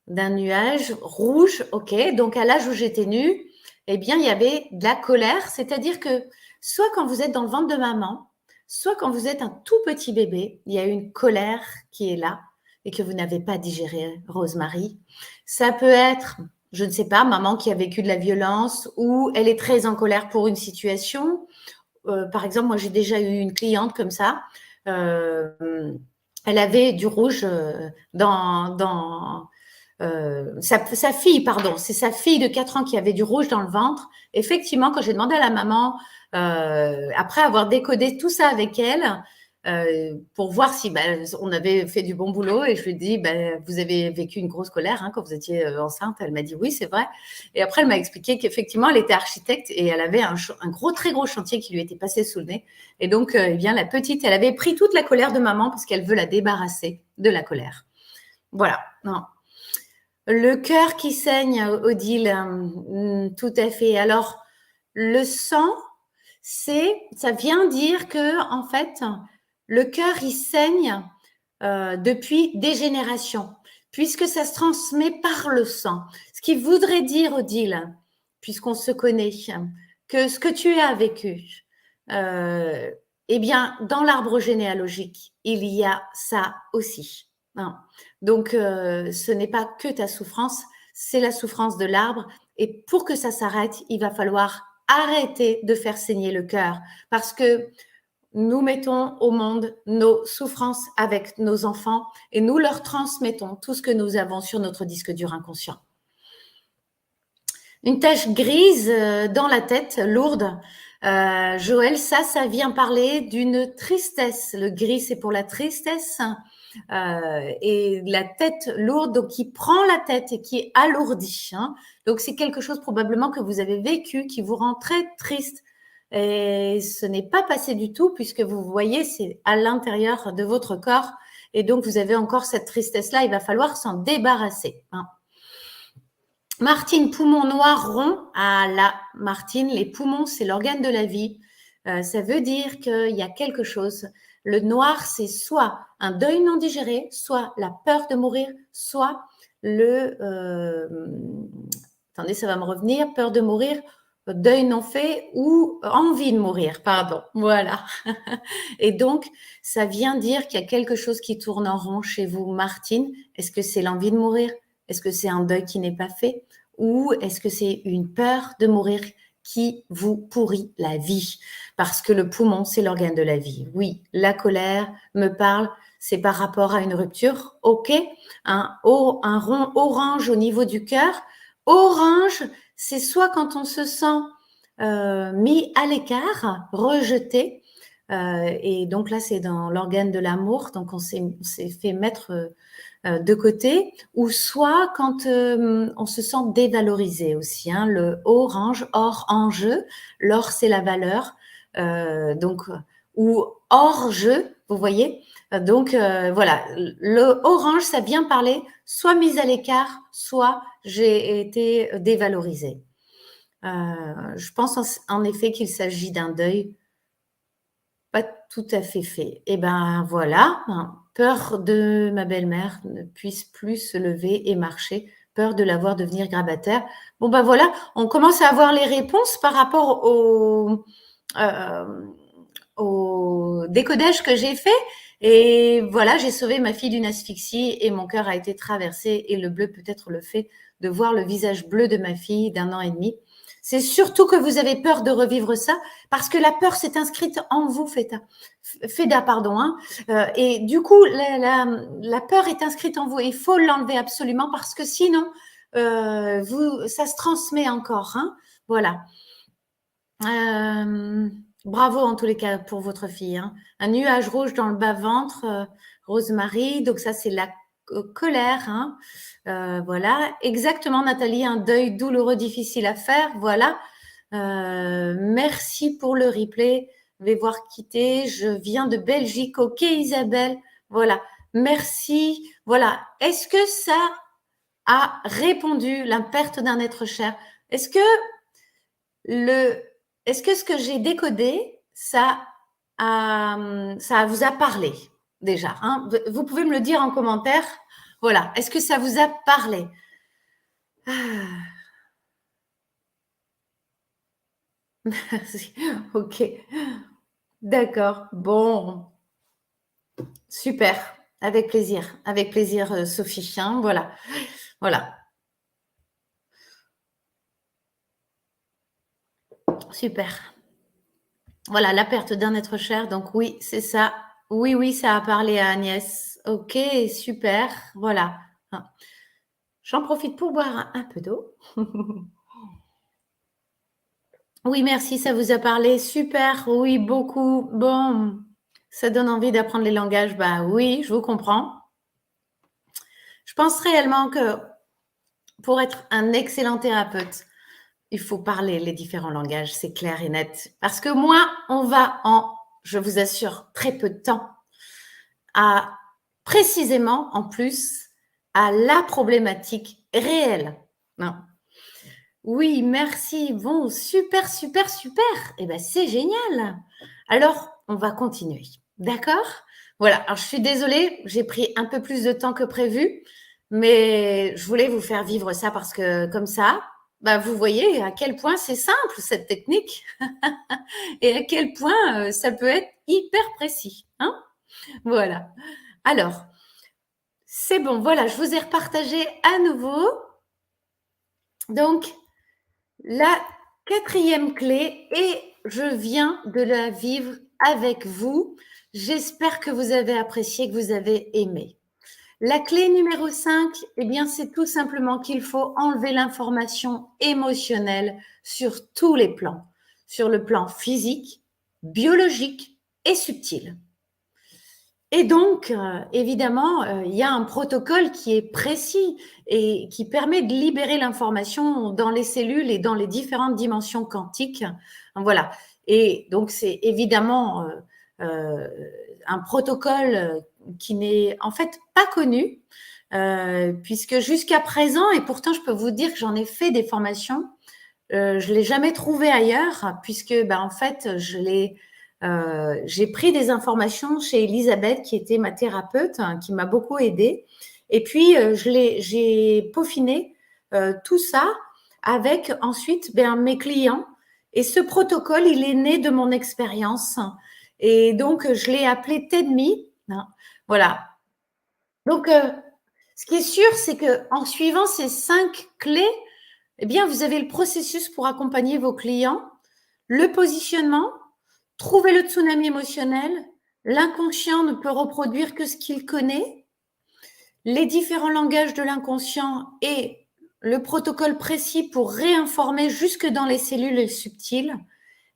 d'un nuage rouge, ok. Donc, à l'âge où j'étais nue, eh bien, il y avait de la colère, c'est-à-dire que soit quand vous êtes dans le ventre de maman, soit quand vous êtes un tout petit bébé, il y a une colère qui est là et que vous n'avez pas digérée, Rosemary. Ça peut être, je ne sais pas, maman qui a vécu de la violence ou elle est très en colère pour une situation. Par exemple, moi, j'ai déjà eu une cliente comme ça. Elle avait du rouge dans sa fille, pardon, c'est sa fille de 4 ans qui avait du rouge dans le ventre. Effectivement, quand j'ai demandé à la maman, après avoir décodé tout ça avec elle, pour voir si on avait fait du bon boulot, et je lui ai dit, vous avez vécu une grosse colère hein, quand vous étiez enceinte. Elle m'a dit oui, c'est vrai. Et après, elle m'a expliqué qu'effectivement, elle était architecte et elle avait un très gros chantier qui lui était passé sous le nez. Et donc, eh bien, la petite, elle avait pris toute la colère de maman parce qu'elle veut la débarrasser de la colère. Voilà. Non. Le cœur qui saigne, Odile, tout à fait. Alors, le sang, ça vient dire que, en fait, le cœur, il saigne depuis des générations, puisque ça se transmet par le sang. Ce qui voudrait dire, Odile, puisqu'on se connaît, que ce que tu as vécu, eh bien, dans l'arbre généalogique, il y a ça aussi. Hein. Donc, ce n'est pas que ta souffrance, c'est la souffrance de l'arbre. Et pour que ça s'arrête, il va falloir arrêter de faire saigner le cœur, parce que nous mettons au monde nos souffrances avec nos enfants et nous leur transmettons tout ce que nous avons sur notre disque dur inconscient. Une tache grise dans la tête, lourde. Joël, ça vient parler d'une tristesse. Le gris, c'est pour la tristesse. Et la tête lourde, donc qui prend la tête et qui est alourdie. Hein. Donc, c'est quelque chose probablement que vous avez vécu, qui vous rend très triste. Et ce n'est pas passé du tout, puisque vous voyez, c'est à l'intérieur de votre corps. Et donc, vous avez encore cette tristesse-là. Il va falloir s'en débarrasser. Hein. Martine, poumon noir rond. Ah là, Martine, les poumons, c'est l'organe de la vie. Ça veut dire qu'il y a quelque chose. Le noir, c'est soit un deuil non digéré, soit la peur de mourir, soit attendez, ça va me revenir, peur de mourir, deuil non fait ou envie de mourir, pardon. Voilà. Et donc, ça vient dire qu'il y a quelque chose qui tourne en rond chez vous, Martine. Est-ce que c'est l'envie de mourir? Est-ce que c'est un deuil qui n'est pas fait? Ou est-ce que c'est une peur de mourir qui vous pourrit la vie. Parce que le poumon, c'est l'organe de la vie. Oui, la colère me parle, c'est par rapport à une rupture. OK, un rond orange au niveau du cœur. Orange, c'est soit quand on se sent mis à l'écart, rejeté, et donc là, c'est dans l'organe de l'amour, donc on s'est fait mettre de côté, ou soit quand on se sent dévalorisé aussi. Hein, le orange, or en jeu, l'or c'est la valeur, donc ou hors jeu, vous voyez. Donc voilà, le orange, ça vient parler soit mise à l'écart, soit j'ai été dévalorisée. Je pense en effet qu'il s'agit d'un deuil pas tout à fait fait. Et ben voilà, hein, peur de ma belle-mère ne puisse plus se lever et marcher, peur de la voir devenir grabataire. Bon ben voilà, on commence à avoir les réponses par rapport au décodage que j'ai fait. Et voilà, j'ai sauvé ma fille d'une asphyxie et mon cœur a été traversé. Et le bleu peut être le fait de voir le visage bleu de ma fille d'1 an et demi. C'est surtout que vous avez peur de revivre ça parce que la peur s'est inscrite en vous, Feda, pardon. Hein. Et du coup, la peur est inscrite en vous. Il faut l'enlever absolument parce que sinon, ça se transmet encore. Hein. Voilà. Bravo en tous les cas pour votre fille. Hein. Un nuage rouge dans le bas-ventre, Rosemary. Donc ça, c'est la colère. Hein. Voilà. Exactement, Nathalie, un deuil douloureux, difficile à faire. Voilà. Merci pour le replay. Je vais voir quitter. Je viens de Belgique. OK, Isabelle. Voilà. Merci. Voilà. Est-ce que ça a répondu, la perte d'un être cher? Est-ce que ce que j'ai décodé, ça vous a parlé déjà, hein? Vous pouvez me le dire en commentaire. Voilà. Est-ce que ça vous a parlé? Merci. OK. D'accord. Bon. Super. Avec plaisir. Avec plaisir, Sophie. Hein, voilà. Voilà. Super. Voilà, la perte d'un être cher. Donc oui, c'est ça. Oui, oui, ça a parlé à Agnès. OK, super. Voilà. J'en profite pour boire un peu d'eau. Oui, merci, ça vous a parlé. Super, oui, beaucoup. Bon, ça donne envie d'apprendre les langages. Bah oui, je vous comprends. Je pense réellement que pour être un excellent thérapeute, il faut parler les différents langages, c'est clair et net. Parce que moi, on va je vous assure, très peu de temps à précisément, en plus, à la problématique réelle. Non. Oui, merci. Bon, super, super, super. Eh bien, c'est génial. Alors, on va continuer. D'accord? Voilà. Alors, je suis désolée, j'ai pris un peu plus de temps que prévu, mais je voulais vous faire vivre ça parce que comme ça, bah, vous voyez à quel point c'est simple cette technique et à quel point ça peut être hyper précis. Hein? Voilà. Alors, c'est bon. Voilà, je vous ai repartagé à nouveau. Donc, la quatrième clé, et je viens de la vivre avec vous. J'espère que vous avez apprécié, que vous avez aimé. La clé numéro 5, eh bien, c'est tout simplement qu'il faut enlever l'information émotionnelle sur tous les plans, sur le plan physique, biologique et subtil. Et donc, évidemment, il y a un protocole qui est précis et qui permet de libérer l'information dans les cellules et dans les différentes dimensions quantiques. Voilà. Et donc, c'est évidemment un protocole qui n'est en fait pas connu, puisque jusqu'à présent, et pourtant je peux vous dire que j'en ai fait des formations, je ne l'ai jamais trouvé ailleurs, puisque en fait, j'ai pris des informations chez Elisabeth, qui était ma thérapeute, hein, qui m'a beaucoup aidée. Et puis, j'ai peaufiné tout ça avec ensuite mes clients. Et ce protocole, il est né de mon expérience. Et donc, je l'ai appelé TEDMI. Hein, voilà. Donc, ce qui est sûr, c'est qu'en suivant ces 5 clés, Eh bien, vous avez le processus pour accompagner vos clients, le positionnement, trouver le tsunami émotionnel, l'inconscient ne peut reproduire que ce qu'il connaît, les différents langages de l'inconscient et le protocole précis pour réinformer jusque dans les cellules subtiles,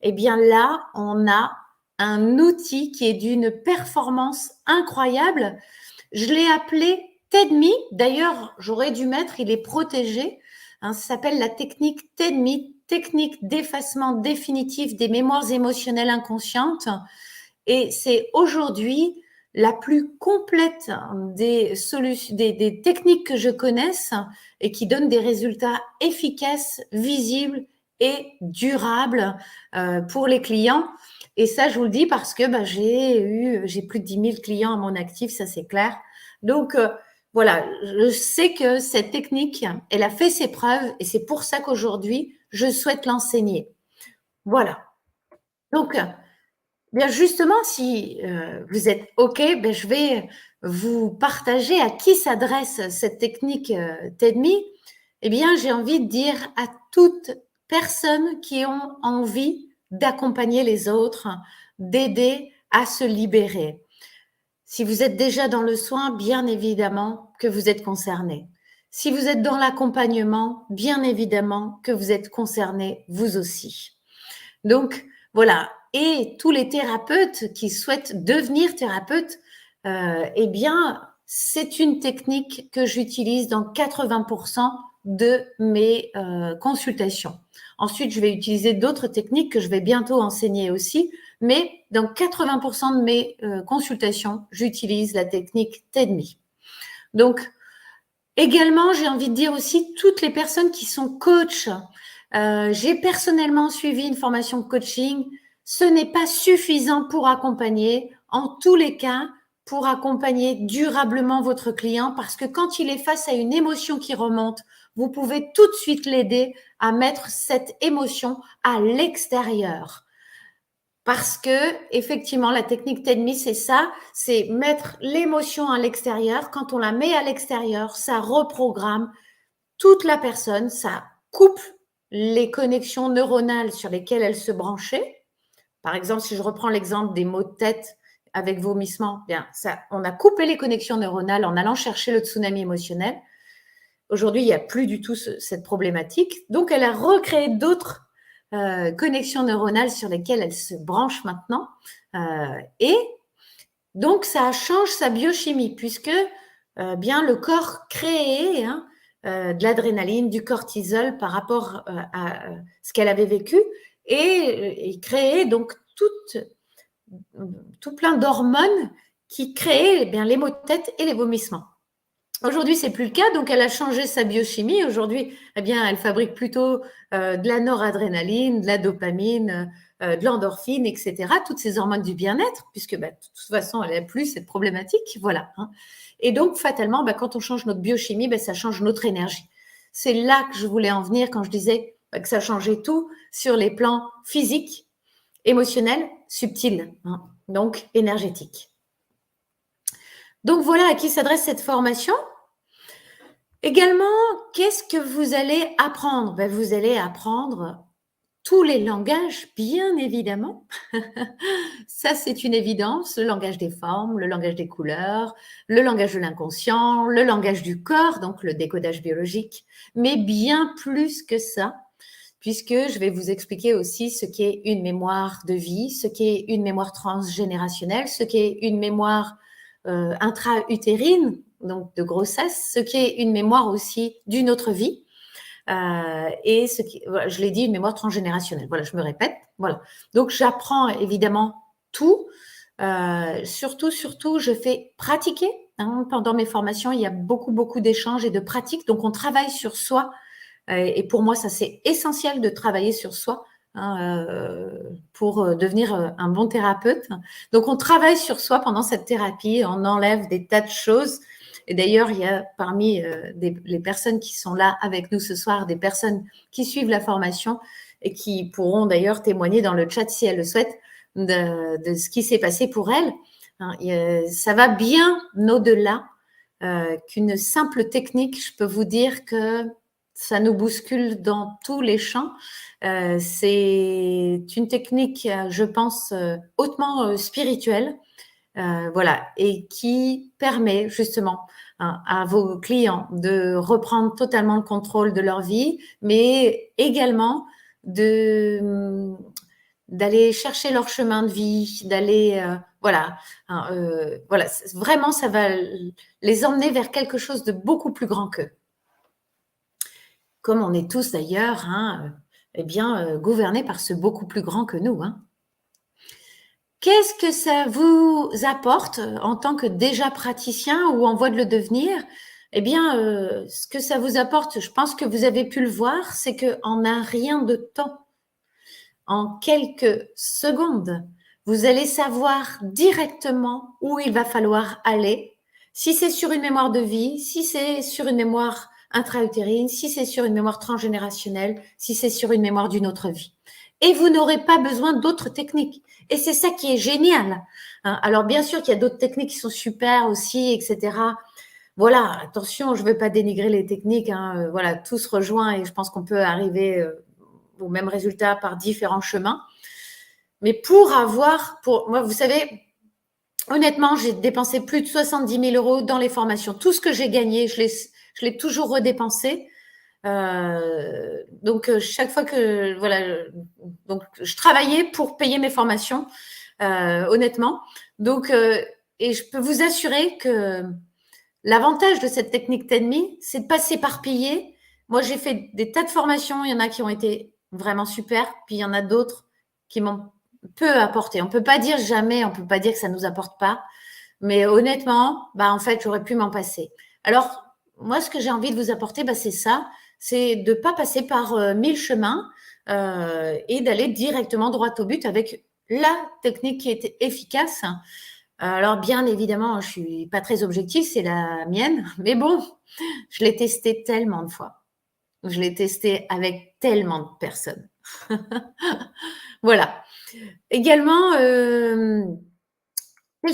eh bien là, on a un outil qui est d'une performance incroyable. Je l'ai appelé TEDME. D'ailleurs, j'aurais dû mettre, il est protégé. Ça s'appelle la technique TEDME, technique d'effacement définitif des mémoires émotionnelles inconscientes. Et c'est aujourd'hui la plus complète des solutions, des techniques que je connaisse et qui donnent des résultats efficaces, visibles et durables pour les clients. Et ça, je vous le dis parce que j'ai plus de 10 000 clients à mon actif, ça c'est clair. Donc voilà, je sais que cette technique, elle a fait ses preuves et c'est pour ça qu'aujourd'hui, je souhaite l'enseigner. Voilà. Donc, bien justement, si vous êtes OK, ben, je vais vous partager à qui s'adresse cette technique TEDME. Eh bien, j'ai envie de dire à toutes personnes qui ont envie d'accompagner les autres, d'aider à se libérer. Si vous êtes déjà dans le soin, bien évidemment que vous êtes concerné. Si vous êtes dans l'accompagnement, bien évidemment que vous êtes concerné vous aussi. Donc, voilà. Et tous les thérapeutes qui souhaitent devenir thérapeutes, eh bien, c'est une technique que j'utilise dans 80% de mes consultations. Ensuite, je vais utiliser d'autres techniques que je vais bientôt enseigner aussi, mais dans 80% de mes consultations, j'utilise la technique TEDME. Donc, également, j'ai envie de dire aussi toutes les personnes qui sont coachs. J'ai personnellement suivi une formation de coaching. Ce n'est pas suffisant pour accompagner. En tous les cas, pour accompagner durablement votre client, parce que quand il est face à une émotion qui remonte, vous pouvez tout de suite l'aider à mettre cette émotion à l'extérieur. Parce que, effectivement, la technique TEDME, c'est ça, c'est mettre l'émotion à l'extérieur. Quand on la met à l'extérieur, ça reprogramme toute la personne, ça coupe les connexions neuronales sur lesquelles elle se branchait. Par exemple, si je reprends l'exemple des maux de tête avec vomissement, bien, ça, on a coupé les connexions neuronales en allant chercher le tsunami émotionnel. Aujourd'hui, il n'y a plus du tout cette problématique. Donc, elle a recréé d'autres connexions neuronales sur lesquelles elle se branche maintenant. Et donc, ça change sa biochimie puisque bien le corps crée de l'adrénaline, du cortisol par rapport à ce qu'elle avait vécu et créer donc tout plein d'hormones qui créent bien les maux de tête et les vomissements. Aujourd'hui, c'est plus le cas, donc elle a changé sa biochimie. Aujourd'hui, eh bien, elle fabrique plutôt de la noradrénaline, de la dopamine, de l'endorphine, etc. Toutes ces hormones du bien-être, puisque de toute façon, elle n'a plus cette problématique. Voilà. Et donc, fatalement, quand on change notre biochimie, ça change notre énergie. C'est là que je voulais en venir quand je disais que ça changeait tout sur les plans physiques, émotionnels, subtils, donc énergétiques. Donc, voilà à qui s'adresse cette formation. Également, qu'est-ce que vous allez apprendre? Vous allez apprendre tous les langages, bien évidemment. Ça, c'est une évidence. Le langage des formes, le langage des couleurs, le langage de l'inconscient, le langage du corps, donc le décodage biologique, mais bien plus que ça, puisque je vais vous expliquer aussi ce qu'est une mémoire de vie, ce qu'est une mémoire transgénérationnelle, ce qu'est une mémoire intra-utérine, donc de grossesse, ce qui est une mémoire aussi d'une autre vie, et ce qui, voilà, je l'ai dit, une mémoire transgénérationnelle. Voilà, je me répète. Voilà. Donc, j'apprends évidemment tout. Surtout, je fais pratiquer. Pendant mes formations, il y a beaucoup d'échanges et de pratiques. Donc, on travaille sur soi. Et pour moi, ça, c'est essentiel de travailler sur soi pour devenir un bon thérapeute. Donc, on travaille sur soi pendant cette thérapie. On enlève des tas de choses. Et d'ailleurs, il y a parmi les personnes qui sont là avec nous ce soir, des personnes qui suivent la formation et qui pourront d'ailleurs témoigner dans le chat si elles le souhaitent de ce qui s'est passé pour elles. Ça va bien au-delà qu'une simple technique. Je peux vous dire que ça nous bouscule dans tous les champs. C'est une technique, je pense, hautement spirituelle, voilà, et qui permet justement à vos clients de reprendre totalement le contrôle de leur vie, mais également de d'aller chercher leur chemin de vie, d'aller voilà, voilà, vraiment ça va les emmener vers quelque chose de beaucoup plus grand qu'eux. Comme on est tous d'ailleurs, hein, eh bien, gouvernés par ce beaucoup plus grand que nous, hein. Qu'est-ce que ça vous apporte en tant que déjà praticien ou en voie de le devenir? Eh bien, ce que ça vous apporte, je pense que vous avez pu le voir, c'est qu'en un rien de temps, en quelques secondes, vous allez savoir directement où il va falloir aller. Si c'est sur une mémoire de vie, si c'est sur une mémoire intra-utérine, si c'est sur une mémoire transgénérationnelle, si c'est sur une mémoire d'une autre vie. Et vous n'aurez pas besoin d'autres techniques. Et c'est ça qui est génial. Alors, bien sûr qu'il y a d'autres techniques qui sont super aussi, etc. Voilà, attention, je ne veux pas dénigrer les techniques. Voilà, tout se rejoint et je pense qu'on peut arriver au même résultat par différents chemins. Mais moi, vous savez, honnêtement, j'ai dépensé plus de 70 000 euros dans les formations. Tout ce que j'ai gagné, je l'ai toujours redépensé. Donc chaque fois que donc je travaillais pour payer mes formations, honnêtement. Donc et je peux vous assurer que l'avantage de cette technique 10Me, c'est de pas s'éparpiller. Moi, j'ai fait des tas de formations. Il y en a qui ont été vraiment super, puis il y en a d'autres qui m'ont peu apporté. On peut pas dire jamais, on peut pas dire que ça nous apporte pas. Mais honnêtement, en fait, j'aurais pu m'en passer. Alors, moi, ce que j'ai envie de vous apporter, c'est ça, c'est de pas passer par 1000 chemins et d'aller directement droit au but avec la technique qui est efficace. Alors, bien évidemment, je suis pas très objective, c'est la mienne, mais bon, je l'ai testé tellement de fois. Je l'ai testé avec tellement de personnes. Voilà. Également, quelles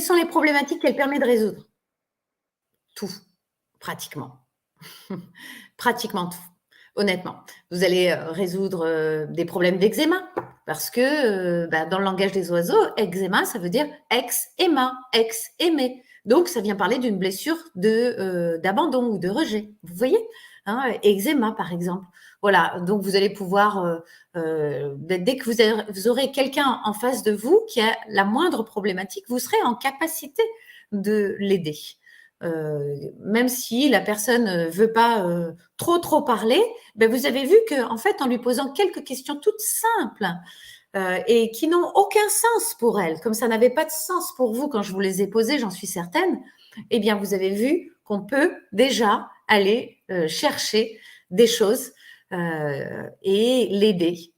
sont les problématiques qu'elle permet de résoudre? Tout, pratiquement. Pratiquement tout, honnêtement. Vous allez résoudre des problèmes d'eczéma parce que dans le langage des oiseaux, eczéma, ça veut dire ex-aima, ex-aimé. Donc, ça vient parler d'une blessure d'abandon ou de rejet. Vous voyez, eczéma, par exemple. Voilà, donc vous allez pouvoir, dès que vous aurez quelqu'un en face de vous qui a la moindre problématique, vous serez en capacité de l'aider. Même si la personne ne veut pas trop parler, vous avez vu qu'en fait, en lui posant quelques questions toutes simples et qui n'ont aucun sens pour elle, comme ça n'avait pas de sens pour vous quand je vous les ai posées, j'en suis certaine, eh bien, vous avez vu qu'on peut déjà aller chercher des choses et l'aider.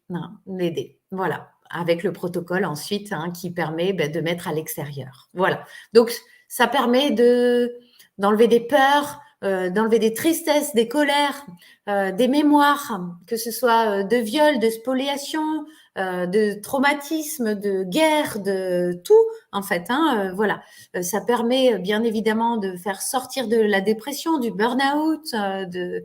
Voilà, avec le protocole ensuite qui permet de mettre à l'extérieur. Voilà, donc ça permet d'enlever des peurs, d'enlever des tristesses, des colères, des mémoires, que ce soit de viol, de spoliation, de traumatisme, de guerre, de tout en fait. Voilà, ça permet bien évidemment de faire sortir de la dépression, du burn-out, de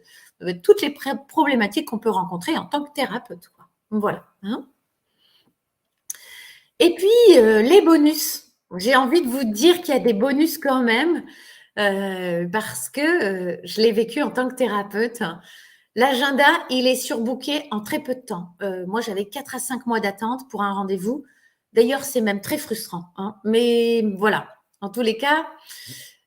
toutes les problématiques qu'on peut rencontrer en tant que thérapeute, quoi. Voilà. Et puis les bonus. J'ai envie de vous dire qu'il y a des bonus quand même. Parce que je l'ai vécu en tant que thérapeute. L'agenda, il est surbooké en très peu de temps. Moi, j'avais 4 à 5 mois d'attente pour un rendez-vous. D'ailleurs, c'est même très frustrant. Mais voilà, en tous les cas.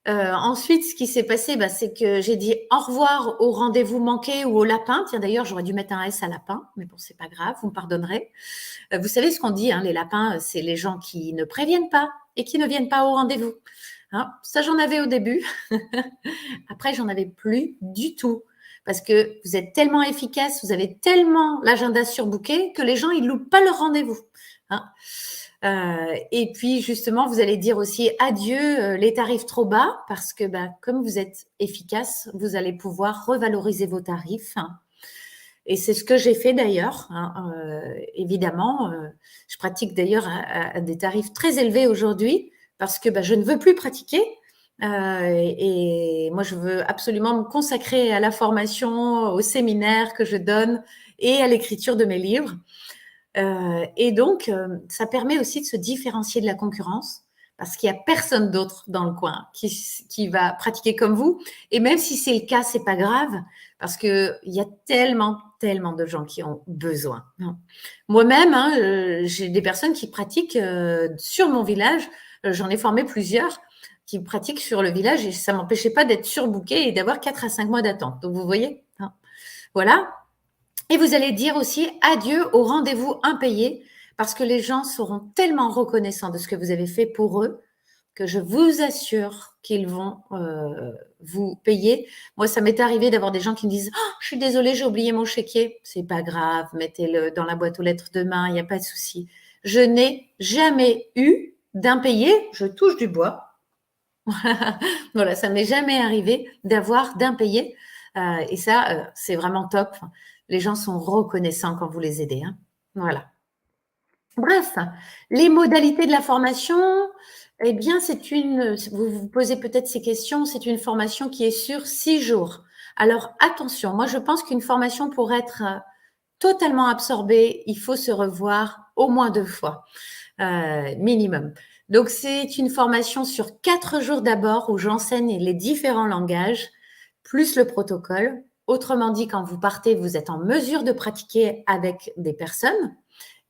Ensuite, ce qui s'est passé, c'est que j'ai dit au revoir au rendez-vous manqué ou au lapin. Tiens, d'ailleurs, j'aurais dû mettre un S à lapin, mais bon, c'est pas grave, vous me pardonnerez. Vous savez ce qu'on dit, les lapins, c'est les gens qui ne préviennent pas et qui ne viennent pas au rendez-vous. Ça, j'en avais au début. Après, j'en avais plus du tout. Parce que vous êtes tellement efficace, vous avez tellement l'agenda surbooké que les gens, ils loupent pas leur rendez-vous. Et puis, justement, vous allez dire aussi adieu les tarifs trop bas parce que comme vous êtes efficace, vous allez pouvoir revaloriser vos tarifs. Et c'est ce que j'ai fait d'ailleurs. Évidemment, je pratique d'ailleurs à des tarifs très élevés aujourd'hui parce que je ne veux plus pratiquer. Et moi, je veux absolument me consacrer à la formation, aux séminaires que je donne et à l'écriture de mes livres. Et donc, ça permet aussi de se différencier de la concurrence parce qu'il y a personne d'autre dans le coin qui va pratiquer comme vous. Et même si c'est le cas, c'est pas grave parce qu'il y a tellement, tellement de gens qui ont besoin. Moi-même, hein, j'ai des personnes qui pratiquent sur mon village. J'en ai formé plusieurs qui pratiquent sur le village et ça m'empêchait pas d'être surbookée et d'avoir 4 à 5 mois d'attente. Donc, vous voyez, hein, voilà. Et vous allez dire aussi adieu au rendez-vous impayé parce que les gens seront tellement reconnaissants de ce que vous avez fait pour eux que je vous assure qu'ils vont vous payer. Moi, ça m'est arrivé d'avoir des gens qui me disent oh, je suis désolée, j'ai oublié mon chéquier. C'est pas grave, mettez-le dans la boîte aux lettres demain, il n'y a pas de souci. Je n'ai jamais eu d'impayé, je touche du bois. Voilà, ça m'est jamais arrivé d'avoir d'impayé. Et ça, c'est vraiment top. Les gens sont reconnaissants quand vous les aidez. Hein. Voilà. Bref, les modalités de la formation, eh bien, vous vous posez peut-être ces questions, c'est une formation qui est sur 6 jours. Alors, attention, moi, je pense qu'une formation pour être totalement absorbée, il faut se revoir au moins 2 fois, minimum. Donc, c'est une formation sur 4 jours d'abord où j'enseigne les différents langages, plus le protocole. Autrement dit, quand vous partez, vous êtes en mesure de pratiquer avec des personnes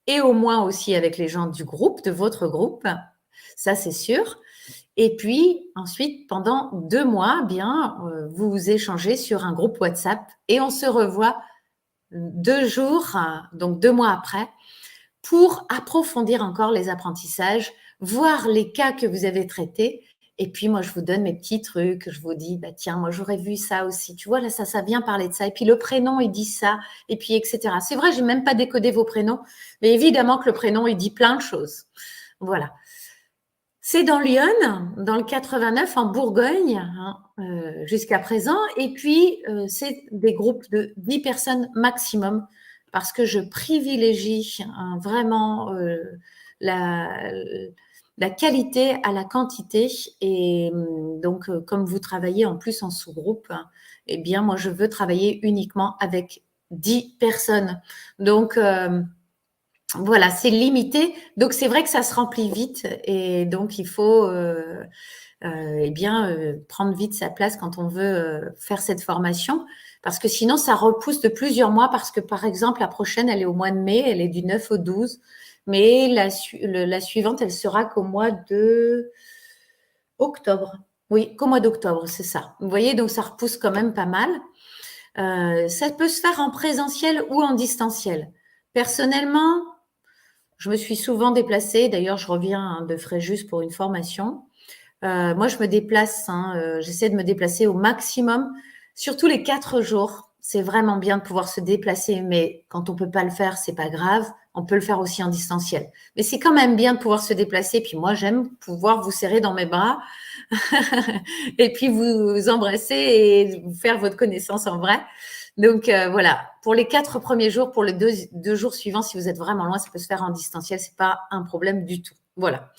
et au moins aussi avec les gens du groupe, de votre groupe, ça c'est sûr. Et puis ensuite, pendant 2 mois, bien, vous échangez sur un groupe WhatsApp et on se revoit 2 jours, donc 2 mois après, pour approfondir encore les apprentissages, voir les cas que vous avez traités. Et puis moi, je vous donne mes petits trucs, je vous dis, bah tiens, moi j'aurais vu ça aussi. Tu vois, là, ça vient parler de ça. Et puis le prénom, il dit ça. Et puis, etc. C'est vrai, j'ai même pas décodé vos prénoms, mais évidemment que le prénom, il dit plein de choses. Voilà. C'est dans Lyon, dans le 89, en Bourgogne, hein, jusqu'à présent. Et puis, c'est des groupes de 10 personnes maximum, parce que je privilégie hein, vraiment la, la qualité à la quantité. Et donc, comme vous travaillez en plus en sous-groupe, eh bien, moi, je veux travailler uniquement avec 10 personnes. Donc, voilà, c'est limité. Donc, c'est vrai que ça se remplit vite et donc il faut eh bien, prendre vite sa place quand on veut faire cette formation parce que sinon, ça repousse de plusieurs mois parce que, par exemple, la prochaine, elle est au mois de mai, elle est du 9 au 12, mais la suivante, elle sera qu'au mois de octobre. Oui, qu'au mois d'octobre, c'est ça. Vous voyez, donc ça repousse quand même pas mal. Ça peut se faire en présentiel ou en distanciel. Personnellement, je me suis souvent déplacée. D'ailleurs, je reviens hein, de Fréjus pour une formation. Moi, je me déplace. Hein, j'essaie de me déplacer au maximum, surtout les 4 jours. C'est vraiment bien de pouvoir se déplacer, mais quand on peut pas le faire, c'est pas grave. On peut le faire aussi en distanciel. Mais c'est quand même bien de pouvoir se déplacer. Puis moi, j'aime pouvoir vous serrer dans mes bras et puis vous embrasser et vous faire votre connaissance en vrai. Donc voilà, pour les 4 premiers jours, pour les 2 jours suivants, si vous êtes vraiment loin, ça peut se faire en distanciel, c'est pas un problème du tout. Voilà.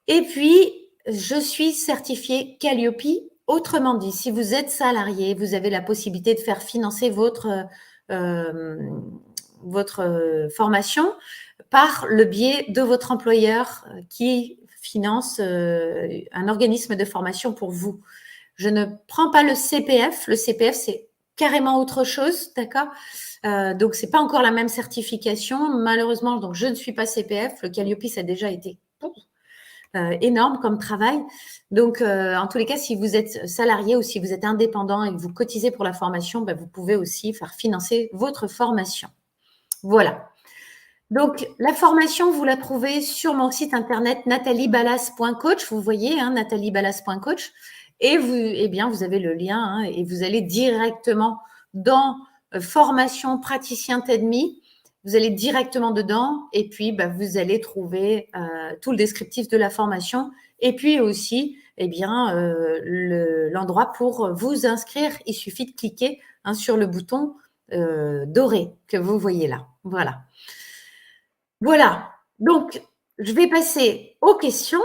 Et puis, je suis certifiée Calliope. Autrement dit, si vous êtes salarié, vous avez la possibilité de faire financer euh, votre formation par le biais de votre employeur qui finance un organisme de formation pour vous. Je ne prends pas le CPF. Le CPF, c'est carrément autre chose, d'accord donc, c'est pas encore la même certification. Malheureusement, donc, je ne suis pas CPF. Le Calliope, ça a déjà été énorme comme travail. Donc, en tous les cas, si vous êtes salarié ou si vous êtes indépendant et que vous cotisez pour la formation, ben, vous pouvez aussi faire financer votre formation. Voilà. Donc, la formation, vous la trouvez sur mon site internet nataliebalas.coach. Vous voyez, hein, nataliebalas.coach. Et vous, eh bien, vous avez le lien hein, et vous allez directement dans formation praticien TEDMI. Vous allez directement dedans et puis bah, vous allez trouver tout le descriptif de la formation et puis aussi eh bien, l'endroit pour vous inscrire. Il suffit de cliquer hein, sur le bouton doré que vous voyez là. Voilà. Voilà. Donc, je vais passer aux questions.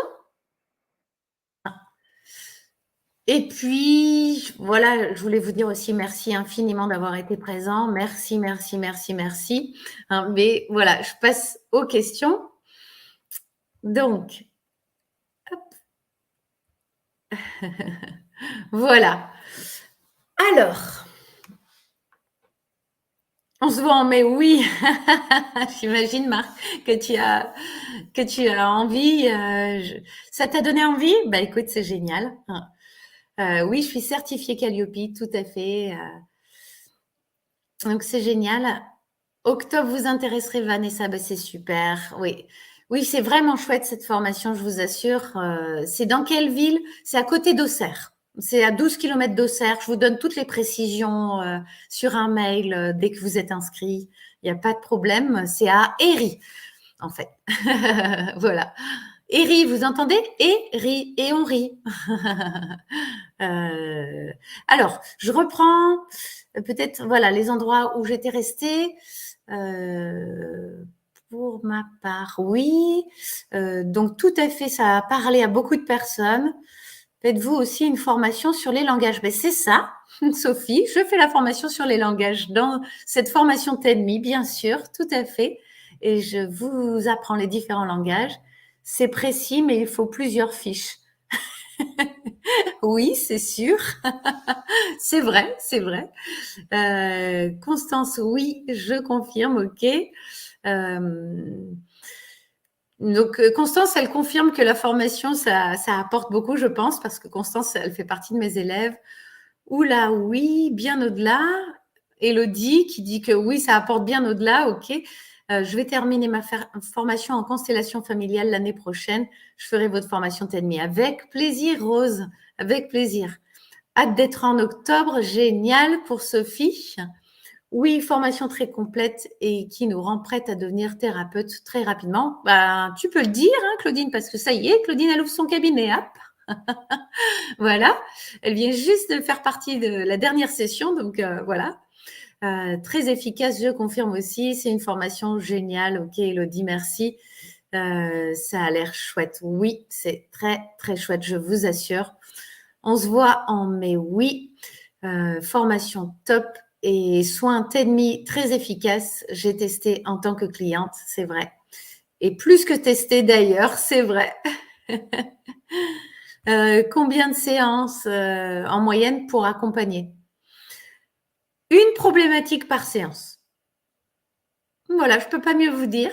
Et puis, voilà, je voulais vous dire aussi merci infiniment d'avoir été présent. Merci, merci, merci, merci. Hein, mais voilà, je passe aux questions. Donc, voilà. Alors, on se voit en mai, oui. J'imagine, Marc, que tu as envie. Ça t'a donné envie? Bah écoute, c'est génial. Oui, je suis certifiée Calliope, tout à fait. Donc c'est génial. Octobre vous intéresserait, Vanessa, bah, c'est super. Oui, oui, c'est vraiment chouette cette formation, je vous assure. C'est dans quelle ville? C'est à côté d'Auxerre. C'est à 12 kilomètres d'Auxerre. Je vous donne toutes les précisions sur un mail dès que vous êtes inscrit. Il n'y a pas de problème. C'est à Héry, en fait. Voilà. Héry, vous entendez? Héry, et on rit. Alors, je reprends peut-être voilà les endroits où j'étais restée. Pour ma part, oui. Donc tout à fait, ça a parlé à beaucoup de personnes. Faites-vous aussi une formation sur les langages? Ben, c'est ça, Sophie. Je fais la formation sur les langages dans cette formation TEDMI, bien sûr, tout à fait. Et je vous apprends les différents langages. C'est précis, mais il faut plusieurs fiches. Oui, c'est sûr. C'est vrai, c'est vrai. Constance, oui, je confirme, ok. Donc, Constance, elle confirme que la formation, ça apporte beaucoup, je pense, parce que Constance, elle fait partie de mes élèves. Oula, oui, bien au-delà. Élodie qui dit que oui, ça apporte bien au-delà, ok. Je vais terminer ma formation en constellation familiale l'année prochaine. Je ferai votre formation TEDMI. Avec plaisir, Rose, avec plaisir. Hâte d'être en octobre, génial pour Sophie. Oui, formation très complète et qui nous rend prête à devenir thérapeute très rapidement. Bah, tu peux le dire, hein, Claudine, parce que ça y est, Claudine, elle ouvre son cabinet. Hop. Voilà, elle vient juste de faire partie de la dernière session, donc voilà. Très efficace, je confirme aussi. C'est une formation géniale. Ok, Elodie, merci. Ça a l'air chouette. Oui, c'est très, très chouette, je vous assure. On se voit en mai, oui. Formation top et soins TEDMI très efficaces. J'ai testé en tant que cliente, c'est vrai. Et plus que testé d'ailleurs, c'est vrai. Combien de séances en moyenne pour accompagner? Une problématique par séance. Voilà, je ne peux pas mieux vous dire.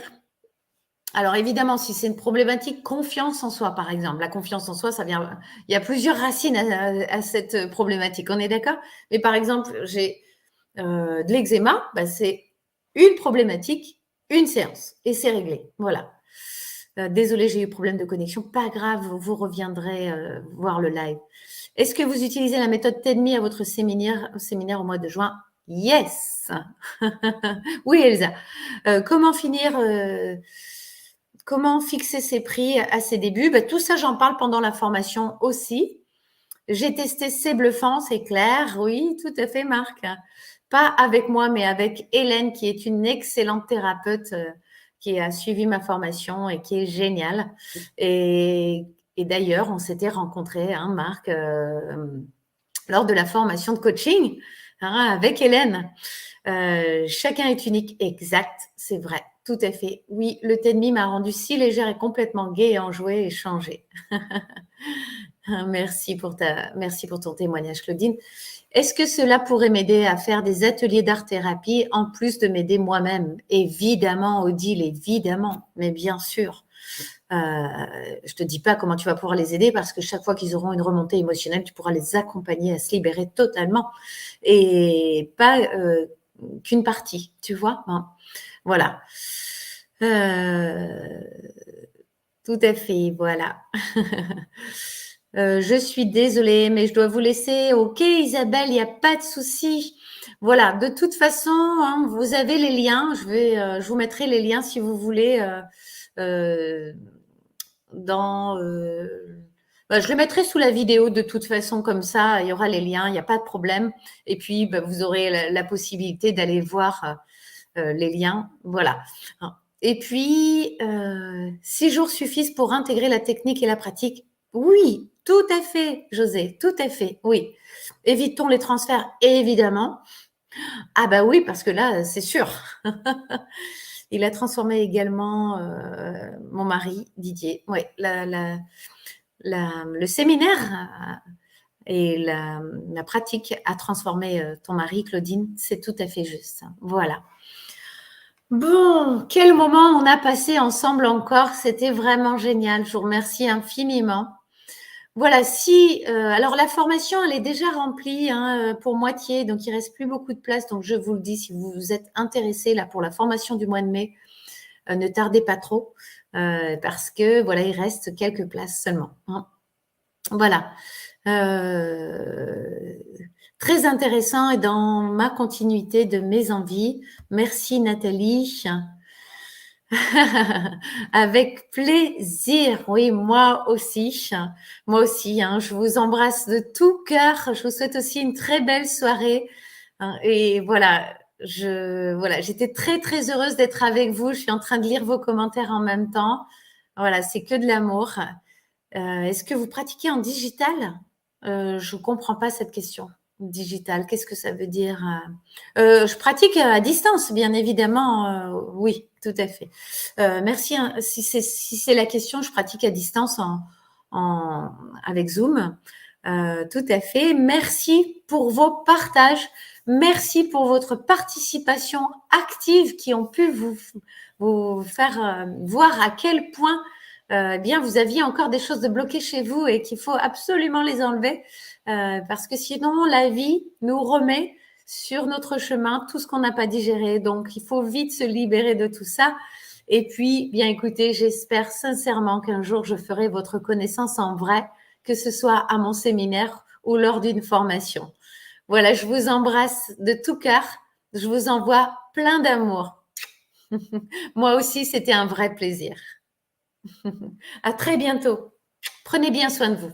Alors évidemment, si c'est une problématique confiance en soi, par exemple, la confiance en soi, ça vient. Il y a plusieurs racines à cette problématique. On est d'accord? Mais par exemple, j'ai de l'eczéma, bah, c'est une problématique, une séance, et c'est réglé. Voilà. Désolée, j'ai eu problème de connexion. Pas grave, vous reviendrez voir le live. Est-ce que vous utilisez la méthode TEDMI à votre séminaire au mois de juin? Yes. Oui, Elsa. Comment fixer ses prix à ses débuts? Bah, tout ça, j'en parle pendant la formation aussi. J'ai testé C'est bluffant, c'est clair. Oui, tout à fait, Marc. Pas avec moi, mais avec Hélène, qui est une excellente thérapeute qui a suivi ma formation et qui est géniale. Et d'ailleurs, on s'était rencontrés, hein, Marc, lors de la formation de coaching hein, avec Hélène. Chacun est unique, exact, c'est vrai, tout à fait. Oui, le TEDMI m'a rendu si légère et complètement gaie et enjouée et changée. Merci pour ton témoignage, Claudine. Est-ce que cela pourrait m'aider à faire des ateliers d'art-thérapie en plus de m'aider moi-même? Évidemment, Odile, évidemment, mais bien sûr. Je te dis pas comment tu vas pouvoir les aider parce que chaque fois qu'ils auront une remontée émotionnelle, tu pourras les accompagner à se libérer totalement et pas qu'une partie, tu vois. Hein. Voilà. Tout à fait, voilà. Je suis désolée, mais je dois vous laisser. Ok, Isabelle, il n'y a pas de souci. Voilà, de toute façon, hein, vous avez les liens. Je vous mettrai les liens si vous voulez dans. Je le mettrai sous la vidéo de toute façon, comme ça, il y aura les liens, il n'y a pas de problème. Et puis, vous aurez la possibilité d'aller voir les liens. Voilà. Et puis, 6 jours suffisent pour intégrer la technique et la pratique. Oui, Tout à fait, José, tout à fait, oui. Évitons les transferts, évidemment. Ah bah oui, parce que là, c'est sûr. Il a transformé également mon mari, Didier. Oui, le séminaire et la pratique a transformé ton mari, Claudine. C'est tout à fait juste. Voilà. Bon, quel moment on a passé ensemble encore. C'était vraiment génial. Je vous remercie infiniment. Voilà, si alors la formation, elle est déjà remplie hein, pour moitié, donc il reste plus beaucoup de place. Donc je vous le dis, si vous êtes intéressé là pour la formation du mois de mai, ne tardez pas trop parce que voilà, il reste quelques places seulement. Hein. Voilà. Très intéressant et dans ma continuité de mes envies. Merci Nathalie. Avec plaisir, oui, moi aussi. Moi aussi, hein, je vous embrasse de tout cœur. Je vous souhaite aussi une très belle soirée. Hein, et voilà, j'étais très, très heureuse d'être avec vous. Je suis en train de lire vos commentaires en même temps. Voilà, c'est que de l'amour. Est-ce que vous pratiquez en digital? Je ne comprends pas cette question. Digital, qu'est-ce que ça veut dire? Je pratique à distance, bien évidemment. Oui, tout à fait. Merci. Hein, si c'est la question, je pratique à distance avec Zoom. Tout à fait. Merci pour vos partages. Merci pour votre participation active qui ont pu vous faire voir à quel point eh bien, vous aviez encore des choses de bloquées chez vous et qu'il faut absolument les enlever parce que sinon, la vie nous remet sur notre chemin tout ce qu'on n'a pas digéré. Donc, il faut vite se libérer de tout ça. Et puis, bien écoutez, j'espère sincèrement qu'un jour, je ferai votre connaissance en vrai, que ce soit à mon séminaire ou lors d'une formation. Voilà, je vous embrasse de tout cœur. Je vous envoie plein d'amour. Moi aussi, c'était un vrai plaisir. À très bientôt. Prenez bien soin de vous.